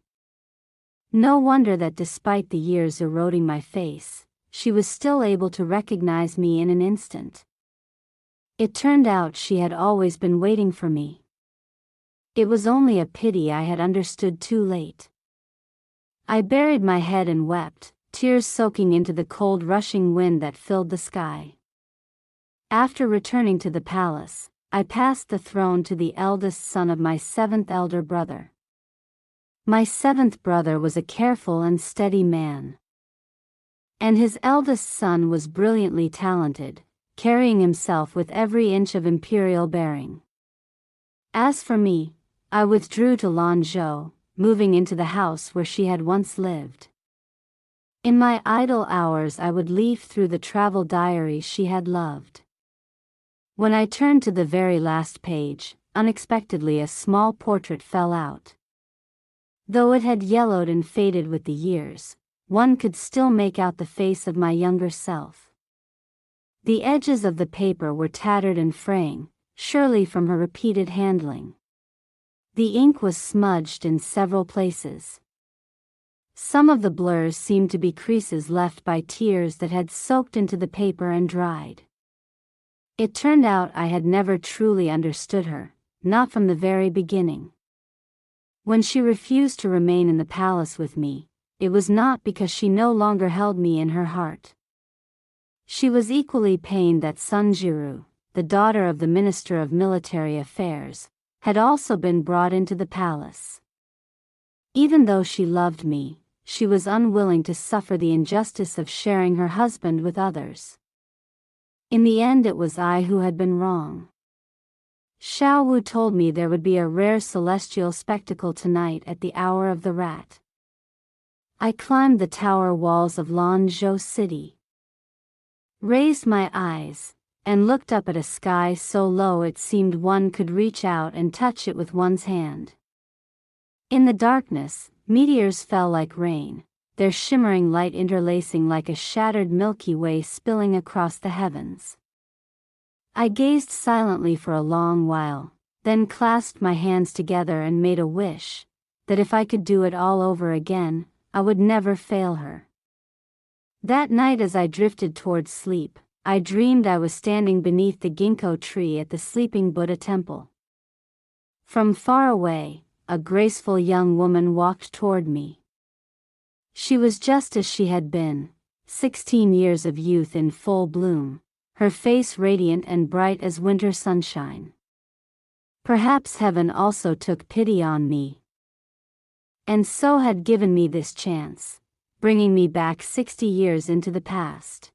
No wonder that despite the years eroding my face, she was still able to recognize me in an instant. It turned out she had always been waiting for me. It was only a pity I had understood too late. I buried my head and wept, tears soaking into the cold rushing wind that filled the sky. After returning to the palace, I passed the throne to the eldest son of my 7th elder brother. My 7th brother was a careful and steady man. And his eldest son was brilliantly talented, carrying himself with every inch of imperial bearing. As for me, I withdrew to Lanzhou, moving into the house where she had once lived. In my idle hours I would leaf through the travel diaries she had loved. When I turned to the very last page, unexpectedly a small portrait fell out. Though it had yellowed and faded with the years, one could still make out the face of my younger self. The edges of the paper were tattered and fraying, surely from her repeated handling. The ink was smudged in several places. Some of the blurs seemed to be creases left by tears that had soaked into the paper and dried. It turned out I had never truly understood her, not from the very beginning. When she refused to remain in the palace with me, it was not because she no longer held me in her heart. She was equally pained that Sun Jiru, the daughter of the Minister of Military Affairs, had also been brought into the palace. Even though she loved me, she was unwilling to suffer the injustice of sharing her husband with others. In the end it was I who had been wrong. Xiaowu told me there would be a rare celestial spectacle tonight at the hour of the rat. I climbed the tower walls of Lanzhou City, raised my eyes, and looked up at a sky so low it seemed one could reach out and touch it with one's hand. In the darkness, meteors fell like rain, their shimmering light interlacing like a shattered Milky Way spilling across the heavens. I gazed silently for a long while, then clasped my hands together and made a wish, that if I could do it all over again, I would never fail her. That night as I drifted towards sleep, I dreamed I was standing beneath the ginkgo tree at the sleeping Buddha temple. From far away, a graceful young woman walked toward me. She was just as she had been, 16 years of youth in full bloom, her face radiant and bright as winter sunshine. Perhaps heaven also took pity on me, and so had given me this chance, bringing me back 60 years into the past.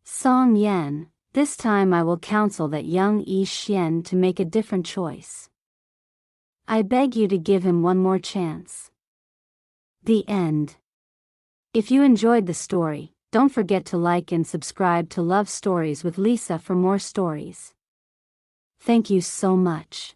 Song Yan, this time I will counsel that young Yi Xian to make a different choice. I beg you to give him one more chance. The end. If you enjoyed the story, don't forget to like and subscribe to Love Stories with Lisa for more stories. Thank you so much.